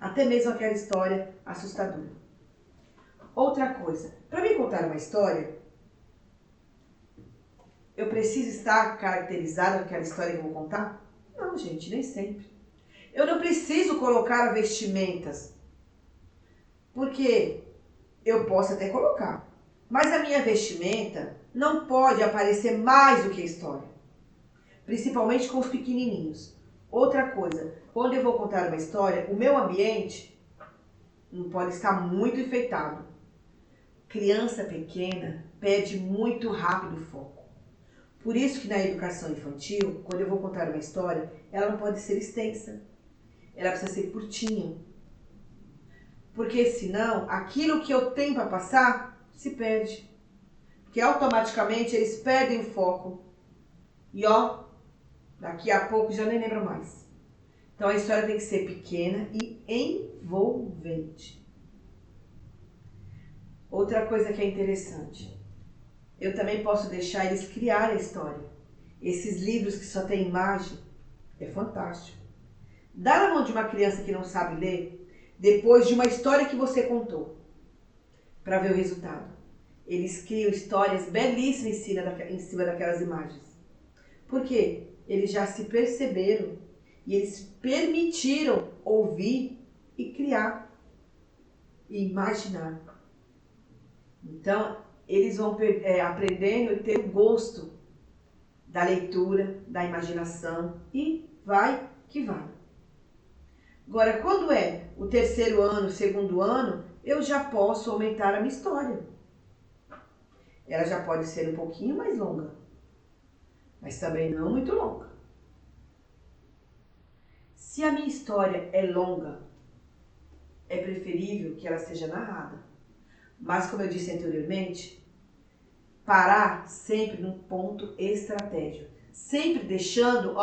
Até mesmo aquela história assustadora. Outra coisa, para me contar uma história, eu preciso estar caracterizada com aquela história que eu vou contar? Não, gente, nem sempre. Eu não preciso colocar vestimentas, porque eu posso até colocar. Mas a minha vestimenta não pode aparecer mais do que a história. Principalmente com os pequenininhos. Outra coisa, quando eu vou contar uma história, o meu ambiente não pode estar muito enfeitado. Criança pequena perde muito rápido o foco. Por isso que na educação infantil, quando eu vou contar uma história, ela não pode ser extensa. Ela precisa ser curtinha. Porque senão, aquilo que eu tenho para passar, se perde. Porque automaticamente eles perdem o foco. E daqui a pouco já nem lembro mais. Então a história tem que ser pequena e envolvente. Outra coisa que é interessante. Eu também posso deixar eles criar a história. Esses livros que só tem imagem, é fantástico. Dá na mão de uma criança que não sabe ler, depois de uma história que você contou, para ver o resultado. Eles criam histórias belíssimas em cima daquelas imagens. Por quê? Eles já se perceberam e eles permitiram ouvir e criar e imaginar. Então, eles vão aprendendo e ter o gosto da leitura, da imaginação e vai que vai. Agora, quando é o terceiro ano, o segundo ano, eu já posso aumentar a minha história. Ela já pode ser um pouquinho mais longa, mas também não muito longa. Se a minha história é longa, é preferível que ela seja narrada. Mas, como eu disse anteriormente, parar sempre num ponto estratégico. Sempre deixando,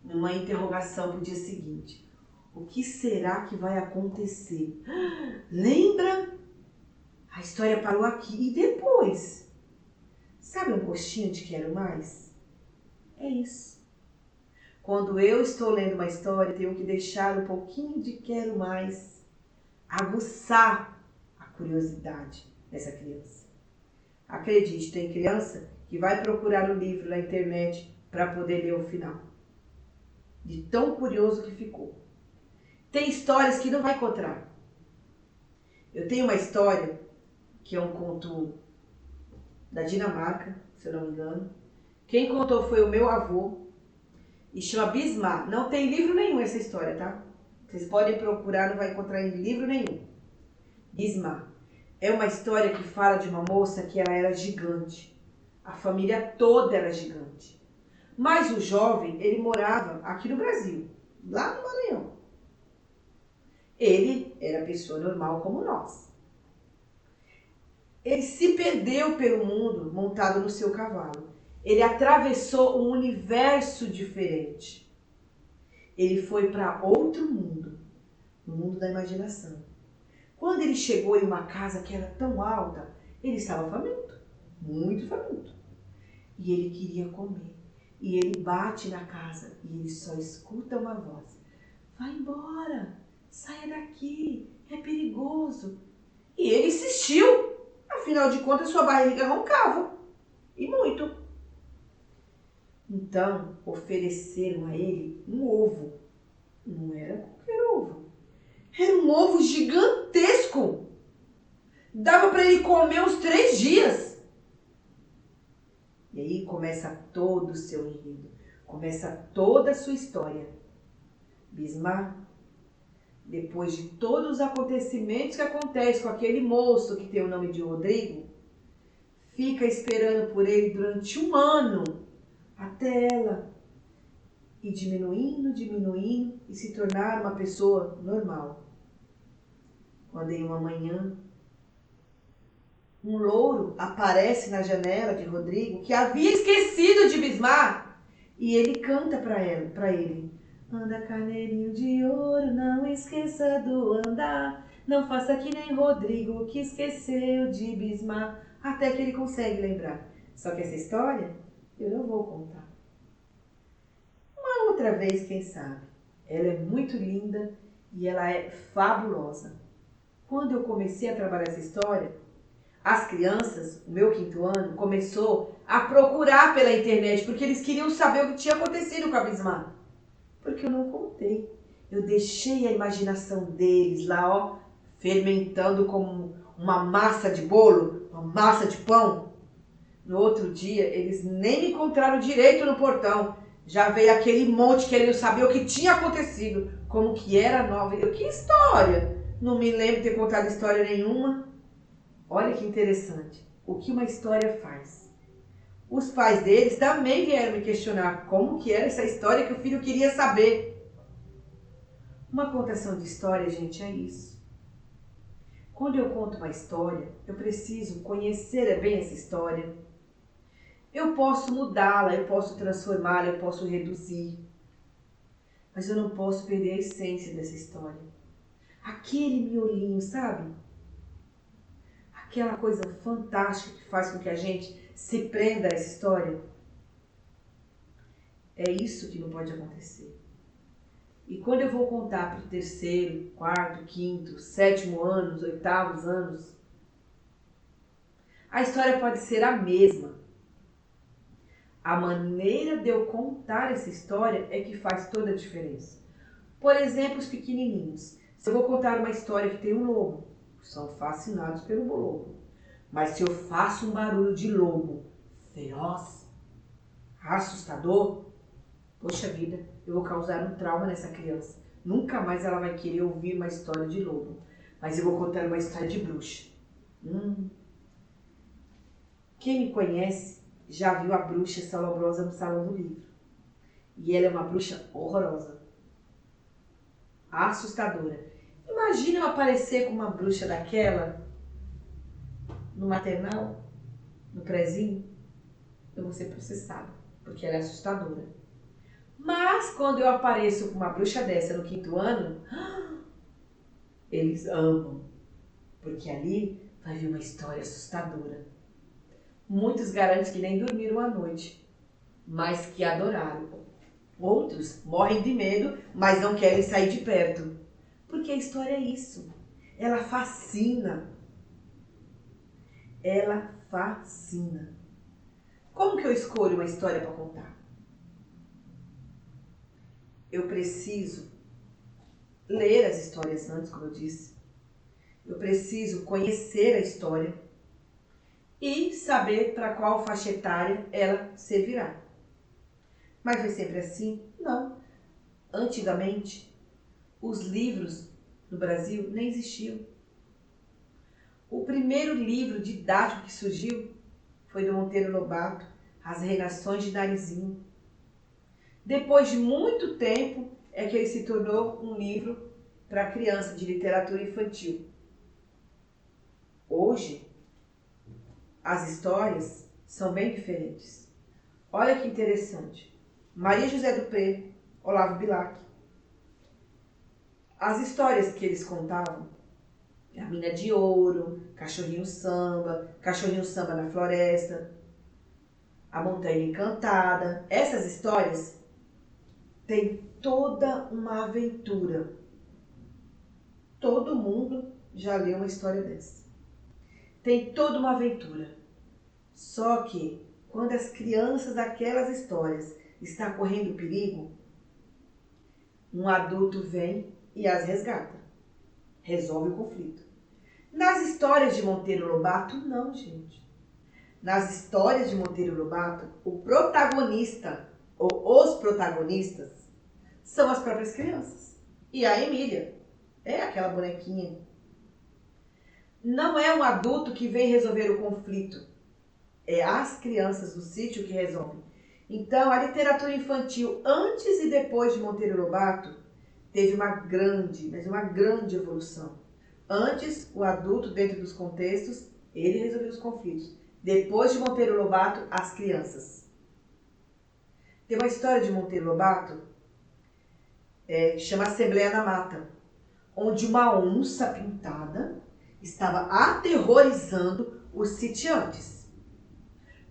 numa interrogação para o dia seguinte. O que será que vai acontecer? Lembra? A história parou aqui. E depois? Sabe um gostinho de quero mais? É isso. Quando eu estou lendo uma história, tenho que deixar um pouquinho de quero mais. Aguçar a curiosidade dessa criança. Acredite, tem criança que vai procurar o livro na internet para poder ler o final. De tão curioso que ficou. Tem histórias que não vai encontrar. Eu tenho uma história que é um conto da Dinamarca, se eu não me engano. Quem contou foi o meu avô e chama Bismarck. Não tem livro nenhum essa história, tá? Vocês podem procurar, não vai encontrar em livro nenhum. Bismarck. É uma história que fala de uma moça que ela era gigante. A família toda era gigante. Mas o jovem, ele morava aqui no Brasil, lá no Maranhão. Ele era pessoa normal como nós. Ele se perdeu pelo mundo montado no seu cavalo. Ele atravessou um universo diferente. Ele foi para outro mundo, no mundo da imaginação. Quando ele chegou em uma casa que era tão alta, ele estava faminto, muito faminto. E ele queria comer. E ele bate na casa e ele só escuta uma voz. Vai embora, saia daqui, é perigoso. E ele insistiu. Afinal de contas, sua barriga roncava. E muito. Então, ofereceram a ele um ovo. Não era qualquer ovo. Era um ovo gigantesco. Dava para ele comer uns 3 dias. E aí começa todo o seu enredo. Começa toda a sua história. Bismarck, depois de todos os acontecimentos que acontecem com aquele moço que tem o nome de Rodrigo, fica esperando por ele durante 1 ano, até ela ir diminuindo e se tornar uma pessoa normal. Quando em uma manhã, um louro aparece na janela de Rodrigo, que havia esquecido de Bismarck, e ele canta para ele. Anda, carneirinho de ouro, não esqueça do andar. Não faça que nem Rodrigo, que esqueceu de Bismarck. Até que ele consegue lembrar. Só que essa história eu não vou contar. Uma outra vez, quem sabe. Ela é muito linda e ela é fabulosa. Quando eu comecei a trabalhar essa história, as crianças, o meu 5º ano, começou a procurar pela internet, porque eles queriam saber o que tinha acontecido com a Bismarck. Porque eu não contei. Eu deixei a imaginação deles lá, fermentando como uma massa de bolo, uma massa de pão. No outro dia, eles nem me encontraram direito no portão. Já veio aquele monte querendo saber o que tinha acontecido, como que era nova. Eu, que história? Não me lembro de ter contado história nenhuma. Olha que interessante. O que uma história faz? Os pais deles também vieram me questionar como que era essa história que o filho queria saber. Uma contação de história, gente, é isso. Quando eu conto uma história, eu preciso conhecer bem essa história. Eu posso mudá-la, eu posso transformá-la, eu posso reduzir. Mas eu não posso perder a essência dessa história. Aquele miolinho, sabe? Aquela coisa fantástica que faz com que a gente se prenda a essa história. É isso que não pode acontecer. E quando eu vou contar para o terceiro, quarto, quinto, sétimo anos, oitavos anos, a história pode ser a mesma. A maneira de eu contar essa história é que faz toda a diferença. Por exemplo, os pequenininhos. Se eu vou contar uma história que tem um lobo, são fascinados pelo lobo. Mas se eu faço um barulho de lobo feroz, assustador, poxa vida, eu vou causar um trauma nessa criança. Nunca mais ela vai querer ouvir uma história de lobo. Mas eu vou contar uma história de bruxa. Quem me conhece já viu a bruxa salabrosa no Salão do Livro. E ela é uma bruxa horrorosa. Assustadora. Imagina eu aparecer com uma bruxa daquela no maternal, no prezinho. Eu vou ser processada, porque ela é assustadora. Mas quando eu apareço com uma bruxa dessa no quinto ano, eles amam, porque ali vai vir uma história assustadora. Muitos garantem que nem dormiram à noite, mas que adoraram. Outros morrem de medo, mas não querem sair de perto. Porque a história é isso. Ela fascina. Ela fascina. Como que eu escolho uma história para contar? Eu preciso ler as histórias antes, como eu disse. Eu preciso conhecer a história e saber para qual faixa etária ela servirá. Mas foi sempre assim? Não. Antigamente, os livros no Brasil nem existiam. O primeiro livro didático que surgiu foi do Monteiro Lobato, As Reinações de Narizinho. Depois de muito tempo é que ele se tornou um livro para criança, de literatura infantil. Hoje, as histórias são bem diferentes. Olha que interessante. Maria José do Pré, Olavo Bilac. As histórias que eles contavam, a Mina de Ouro, Cachorrinho Samba na Floresta, A Montanha Encantada. Essas histórias têm toda uma aventura. Todo mundo já leu uma história dessa. Tem toda uma aventura. Só que quando as crianças daquelas histórias estão correndo perigo, um adulto vem e as resgata. Resolve o conflito. Nas histórias de Monteiro Lobato, não, gente. Nas histórias de Monteiro Lobato, o protagonista, ou os protagonistas, são as próprias crianças. E a Emília é aquela bonequinha. Não é um adulto que vem resolver o conflito. É as crianças do sítio que resolvem. Então, a literatura infantil, antes e depois de Monteiro Lobato, teve uma grande, mas uma grande evolução. Antes, o adulto, dentro dos contextos, ele resolvia os conflitos. Depois de Monteiro Lobato, as crianças. Tem uma história de Monteiro Lobato que chama Assembleia na Mata, onde uma onça pintada estava aterrorizando os sitiantes.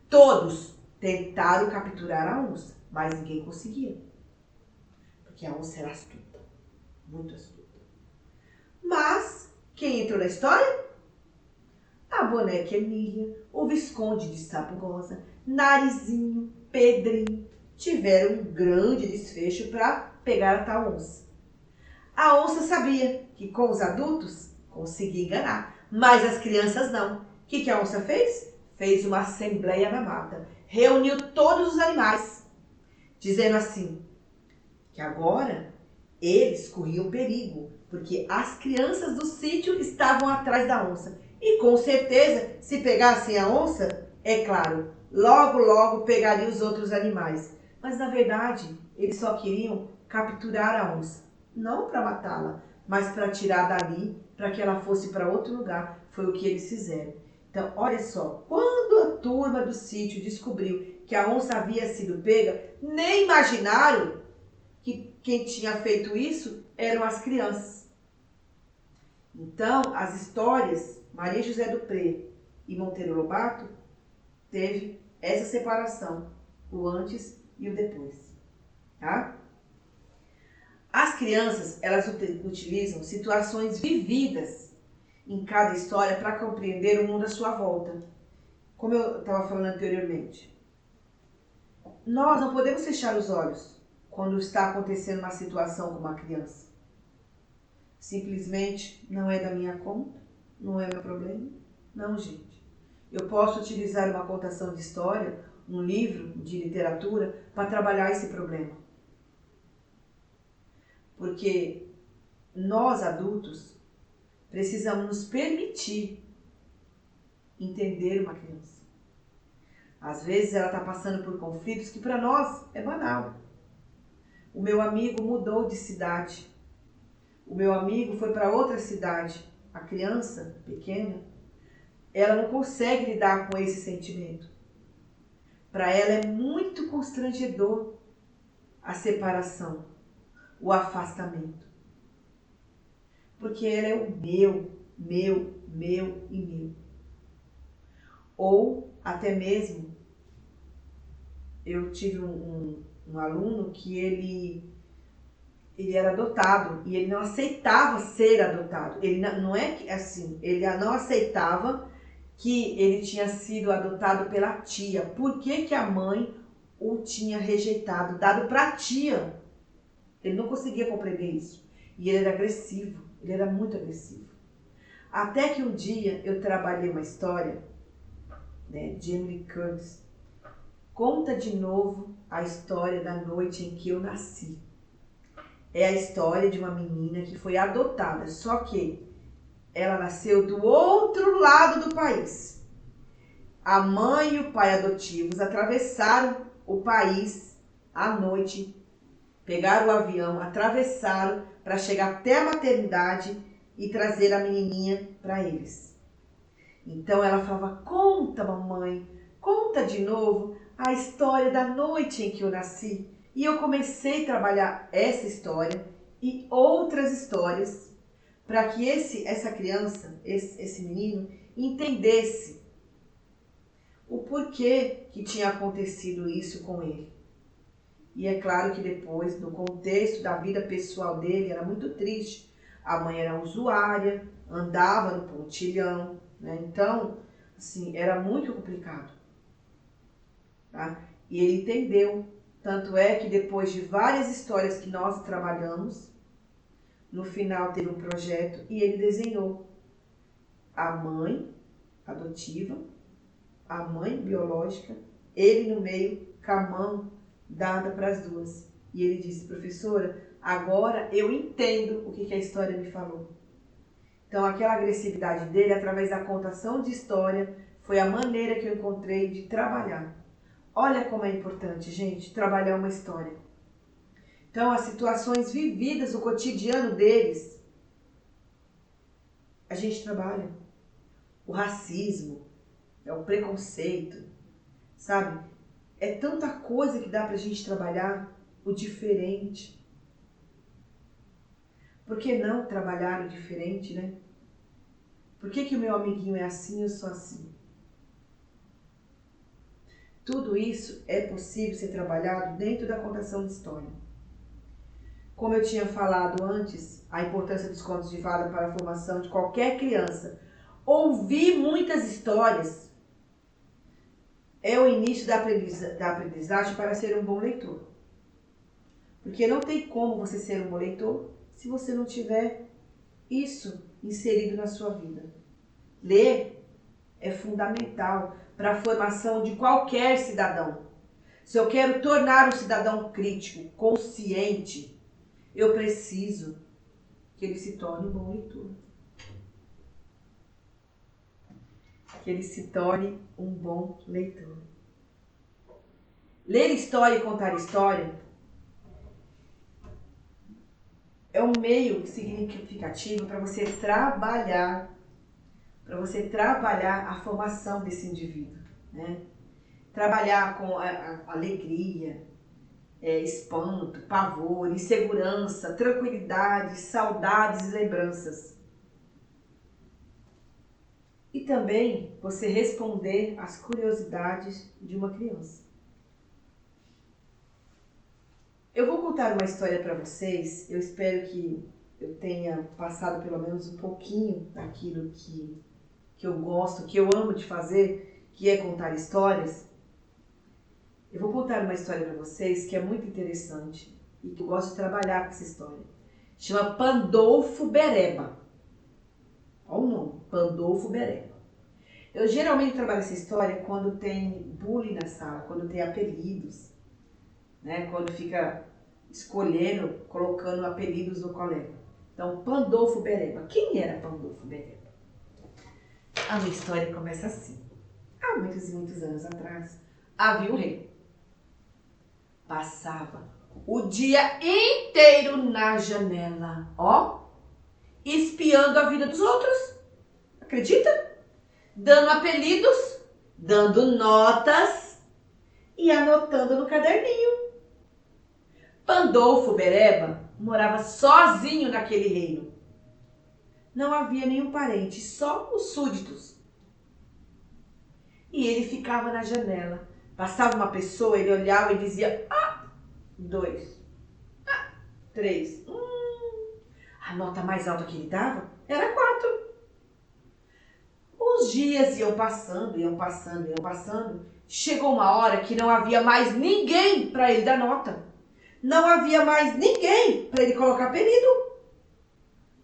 Todos tentaram capturar a onça, mas ninguém conseguia. Porque a onça era astuta, muito astuta. Mas quem entrou na história? A boneca Emília, o Visconde de Sabugosa, Narizinho, Pedrinho tiveram um grande desfecho para pegar a tal onça. A onça sabia que com os adultos conseguia enganar, mas as crianças não. O que a onça fez? Fez uma assembleia na mata, reuniu todos os animais, dizendo assim, que agora eles corriam perigo, porque as crianças do sítio estavam atrás da onça. E com certeza, se pegassem a onça, é claro, logo, logo pegariam os outros animais. Mas na verdade, eles só queriam capturar a onça. Não para matá-la, mas para tirar dali, para que ela fosse para outro lugar. Foi o que eles fizeram. Então, olha só, quando a turma do sítio descobriu que a onça havia sido pega, nem imaginaram que quem tinha feito isso eram as crianças. Então, as histórias, Maria José do Pré e Monteiro Lobato, teve essa separação, o antes e o depois. Tá? As As crianças, elas utilizam situações vividas em cada história para compreender o mundo à sua volta. Como eu estava falando anteriormente. Nós não podemos fechar os olhos quando está acontecendo uma situação com uma criança. Simplesmente não é da minha conta, não é meu problema. Não, gente. Eu posso utilizar uma contação de história, um livro de literatura, para trabalhar esse problema. Porque nós, adultos, precisamos nos permitir entender uma criança. Às vezes ela está passando por conflitos que para nós é banal. O meu amigo mudou de cidade. O meu amigo foi para outra cidade. A criança pequena, ela não consegue lidar com esse sentimento. Para ela é muito constrangedor a separação, o afastamento. Porque ela é o meu e meu. Ou até mesmo, eu tive um aluno que ele era adotado e ele não aceitava ser adotado. Ele não é que assim, ele não aceitava que ele tinha sido adotado pela tia. Por que que a mãe o tinha rejeitado, dado para a tia? Ele não conseguia compreender isso. E ele era agressivo, ele era muito agressivo. Até que um dia eu trabalhei uma história, né, de Emily Curtis. Conta de novo a história da noite em que eu nasci. É a história de uma menina que foi adotada, só que ela nasceu do outro lado do país. A mãe e o pai adotivos atravessaram o país à noite, pegaram o avião, atravessaram para chegar até a maternidade e trazer a menininha para eles. Então ela falava: conta, mamãe, conta de novo a história da noite em que eu nasci. E eu comecei a trabalhar essa história e outras histórias para que essa criança, esse menino, entendesse o porquê que tinha acontecido isso com ele. E é claro que depois, no contexto da vida pessoal dele, era muito triste. A mãe era usuária, andava no pontilhão, né? Então, assim, era muito complicado. Tá? E ele entendeu. Tanto é que depois de várias histórias que nós trabalhamos, no final teve um projeto e ele desenhou a mãe adotiva, a mãe biológica, ele no meio, com a mão dada para as duas. E ele disse: professora, agora eu entendo o que a história me falou. Então aquela agressividade dele, através da contação de história, foi a maneira que eu encontrei de trabalhar. Olha como é importante, gente, trabalhar uma história. Então as situações vividas, o cotidiano deles, a gente trabalha. O racismo, o preconceito, sabe? É tanta coisa que dá pra gente trabalhar, o diferente. Por que não trabalhar o diferente, né? Por que o meu amiguinho é assim e eu sou assim? Tudo isso é possível ser trabalhado dentro da contação de história. Como eu tinha falado antes, a importância dos contos de fada para a formação de qualquer criança. Ouvir muitas histórias é o início da aprendizagem para ser um bom leitor. Porque não tem como você ser um bom leitor se você não tiver isso inserido na sua vida. Ler é fundamental para a formação de qualquer cidadão. Se eu quero tornar um cidadão crítico, consciente, eu preciso que ele se torne um bom leitor. Que ele se torne um bom leitor. Ler história e contar história é um meio significativo para você trabalhar a formação desse indivíduo, né? Trabalhar com a alegria, espanto, pavor, insegurança, tranquilidade, saudades e lembranças. E também você responder às curiosidades de uma criança. Eu vou contar uma história para vocês. Eu espero que eu tenha passado pelo menos um pouquinho daquilo que eu gosto, que eu amo de fazer, que é contar histórias. Eu vou contar uma história para vocês que é muito interessante e que eu gosto de trabalhar com essa história. Chama Pandolfo Bereba. Olha o nome, Pandolfo Bereba. Eu geralmente trabalho essa história quando tem bullying na sala, quando tem apelidos, né? Quando fica escolhendo, colocando apelidos no colega. Então, Pandolfo Bereba. Quem era Pandolfo Bereba? A minha história começa assim. Há muitos e muitos anos atrás, havia um rei. Passava o dia inteiro na janela, ó, espiando a vida dos outros. Acredita? Dando apelidos, dando notas e anotando no caderninho. Pandolfo Bereba morava sozinho naquele reino. Não havia nenhum parente, só os súditos. E ele ficava na janela. Passava uma pessoa, ele olhava e dizia: ah, 2, 3. A nota mais alta que ele dava era 4. Os dias iam passando, iam passando, iam passando. Chegou uma hora que não havia mais ninguém para ele dar nota. Não havia mais ninguém para ele colocar apelido.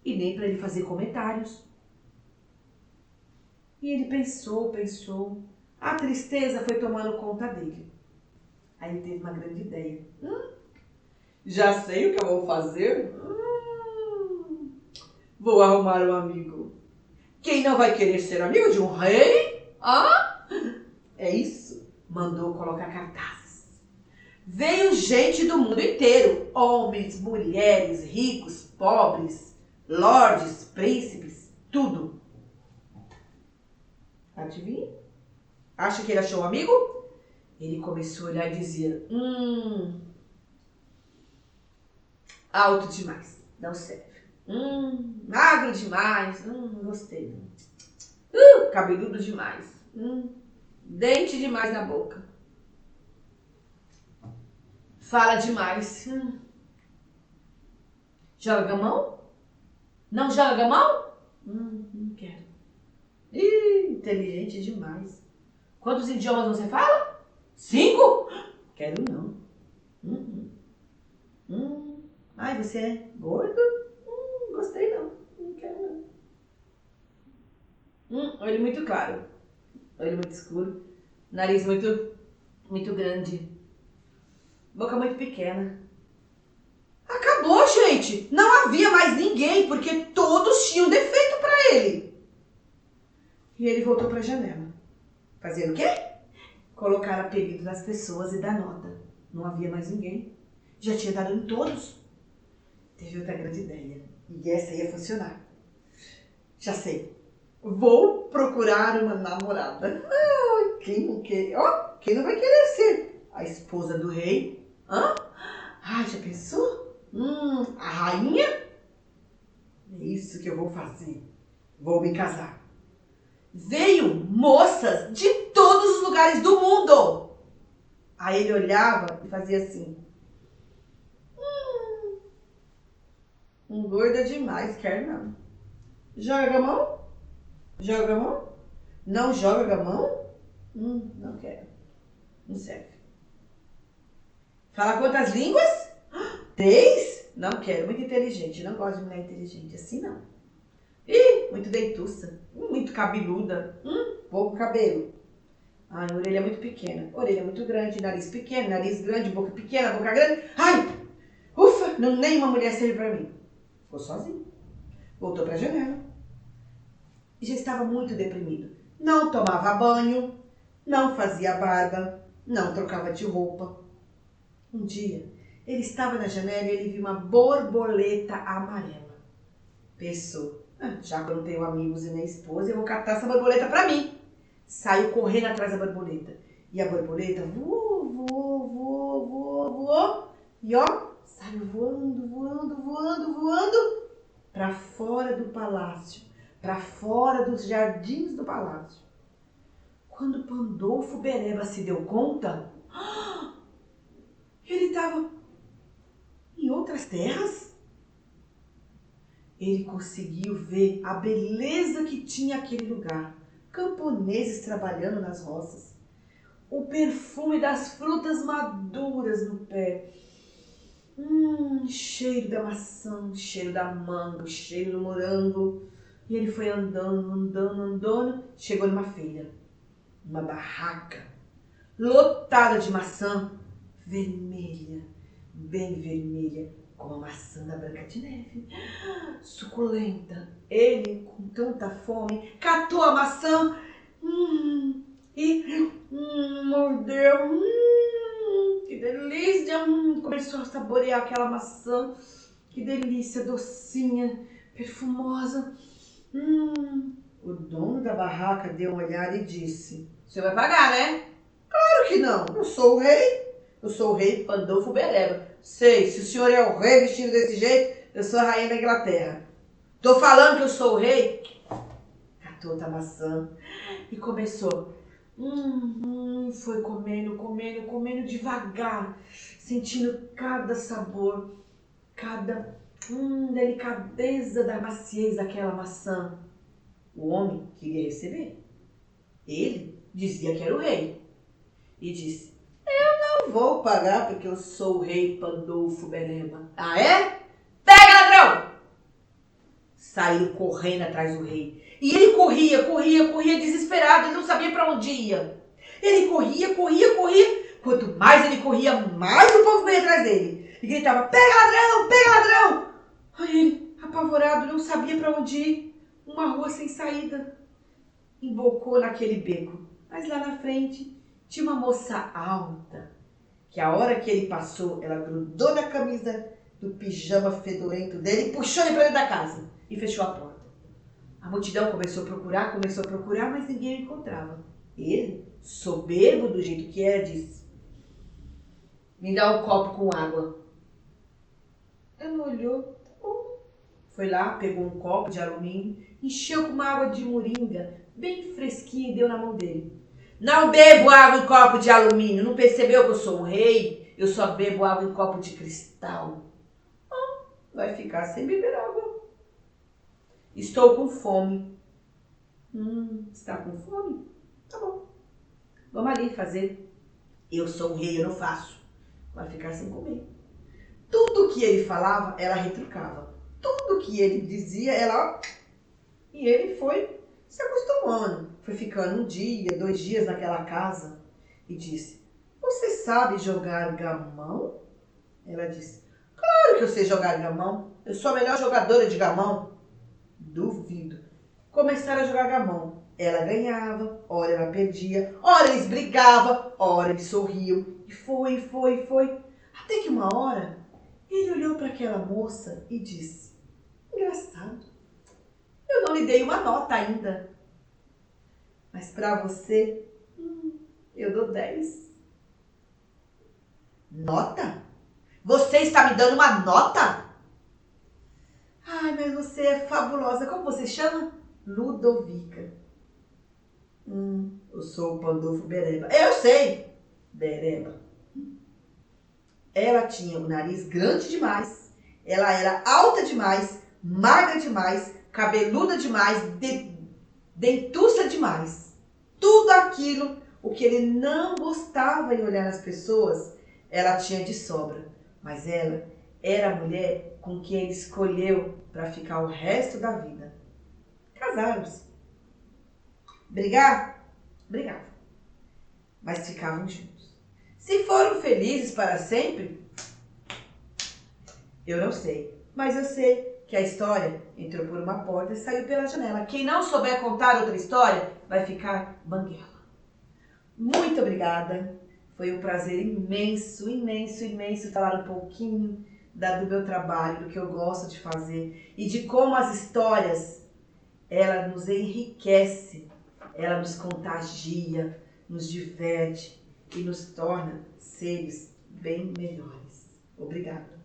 E nem para ele fazer comentários. E ele pensou. A tristeza foi tomando conta dele. Aí ele teve uma grande ideia. Já sei o que eu vou fazer. Vou arrumar um amigo. Quem não vai querer ser amigo de um rei? Ah? É isso. Mandou colocar cartazes. Veio gente do mundo inteiro. Homens, mulheres, ricos, pobres, lordes, príncipes, tudo. Adivinha? Acha que ele achou um amigo? Ele começou a olhar e dizer: alto demais, não serve. Magro demais, não gostei. Cabeludo demais. Dente demais na boca. Fala demais. Joga gamão? Não joga gamão? Não quero. Inteligente demais. Quantos idiomas você fala? 5? Quero não. Ai, você é gordo? Gostei não. Não quero não. Olho muito claro. Olho muito escuro. Nariz muito grande. Boca muito pequena. Acabou, gente. Não havia mais ninguém, porque todos tinham defeito para ele. E ele voltou para a janela. Fazendo o quê? Colocar apelido nas pessoas e dar nota. Não havia mais ninguém. Já tinha dado em todos. Teve outra grande ideia. E essa ia funcionar. Já sei. Vou procurar uma namorada. Quem não quer? Quem não vai querer ser a esposa do rei? Já pensou? A rainha? É isso que eu vou fazer. Vou me casar. Veio moças de todos os lugares do mundo. Aí ele olhava e fazia assim. Gorda demais, quer não. Joga gamão? Joga gamão? Não joga gamão? Não quero. Não serve. Fala quantas línguas? 3? Não quero. Muito inteligente. Não gosto de mulher inteligente. Assim não. Muito dentuça. Muito cabeluda. Pouco cabelo. A orelha muito pequena. Orelha muito grande. Nariz pequeno. Nariz grande. Boca pequena. Boca grande. Ufa. Nenhuma mulher serve pra mim. Ficou sozinho. Voltou pra janela. E já estava muito deprimido. Não tomava banho. Não fazia barba. Não trocava de roupa. Um dia, ele estava na janela e ele viu uma borboleta amarela. Pensou, já que eu não tenho amigos e nem esposa, eu vou captar essa borboleta pra mim. Saiu correndo atrás da borboleta. E a borboleta voou. E saiu voando para fora do palácio. Para fora dos jardins do palácio. Quando Pandolfo Bereba se deu conta, ele estava outras terras? Ele conseguiu ver a beleza que tinha aquele lugar. Camponeses trabalhando nas roças. O perfume das frutas maduras no pé. Cheiro da maçã, cheiro da manga, cheiro do morango. E ele foi andando, chegou numa feira, numa barraca, lotada de maçã, vermelha, bem vermelha, como a maçã da Branca de Neve, suculenta. Ele, com tanta fome, catou a maçã e mordeu. Que delícia! Começou a saborear aquela maçã. Que delícia, docinha, perfumosa. O dono da barraca deu uma olhada e disse: "Você vai pagar, né?" "Claro que não, eu sou o rei. Eu sou o rei Pandolfo Bereba. Sei, se o senhor é o rei vestido desse jeito, eu sou a rainha da Inglaterra. Tô falando que eu sou o rei." Catou outra maçã e começou. Foi comendo devagar, sentindo cada sabor, cada delicadeza da maciez daquela maçã. O homem queria receber. Ele dizia que era o rei e disse: "Eu não vou pagar porque eu sou o rei Pandolfo Bereba." "Ah, é? Pega, ladrão!" Saiu correndo atrás do rei. E ele corria desesperado, ele não sabia para onde ia. Ele corria. Quanto mais ele corria, mais o povo veio atrás dele. E gritava: "Pega, ladrão! Pega, ladrão!" Aí ele, apavorado, não sabia para onde ir. Uma rua sem saída. Embocou naquele beco. Mas lá na frente tinha uma moça alta, que a hora que ele passou, ela grudou na camisa do pijama fedorento dele e puxou ele para dentro da casa e fechou a porta. A multidão começou a procurar, mas ninguém o encontrava. Ele, soberbo do jeito que era, disse: "Me dá um copo com água." Ela olhou, tá bom. Foi lá, pegou um copo de alumínio, encheu com uma água de moringa, bem fresquinha, e deu na mão dele. "Não bebo água em copo de alumínio. Não percebeu que eu sou um rei? Eu só bebo água em copo de cristal." Vai ficar sem beber água. "Estou com fome." Está com fome? Tá bom. Vamos ali fazer. Eu sou o rei, eu não faço. Vai ficar sem comer. Tudo que ele falava, ela retrucava. Tudo que ele dizia, ela... E ele foi se acostumando. Foi ficando 1 dia, 2 dias naquela casa. E disse: "Você sabe jogar gamão?" Ela disse: "Claro que eu sei jogar gamão. Eu sou a melhor jogadora de gamão." "Duvido." Começaram a jogar gamão. Ela ganhava, ora ela perdia, ora eles brigavam, ora eles sorriam. E foi. Até que uma hora, ele olhou para aquela moça e disse: "Engraçado, eu não lhe dei uma nota ainda. Mas para você, eu dou 10. "Nota? Você está me dando uma nota?" "Ai, mas você é fabulosa. Como você chama?" "Ludovica." Eu sou o Pandolfo Bereba." "Eu sei, Bereba." Ela tinha o nariz grande demais, ela era alta demais, magra demais, cabeluda demais, dentuça demais. Tudo aquilo, o que ele não gostava em olhar nas pessoas, ela tinha de sobra. Mas ela era a mulher com quem ele escolheu para ficar o resto da vida. Casaram-se. Brigar? Brigavam. Mas ficavam juntos. Se foram felizes para sempre? Eu não sei. Mas eu sei que a história entrou por uma porta e saiu pela janela. Quem não souber contar outra história vai ficar banguela. Muito obrigada. Foi um prazer imenso falar um pouquinho do meu trabalho, do que eu gosto de fazer e de como as histórias, ela nos enriquece, ela nos contagia, nos diverte e nos torna seres bem melhores. Obrigada.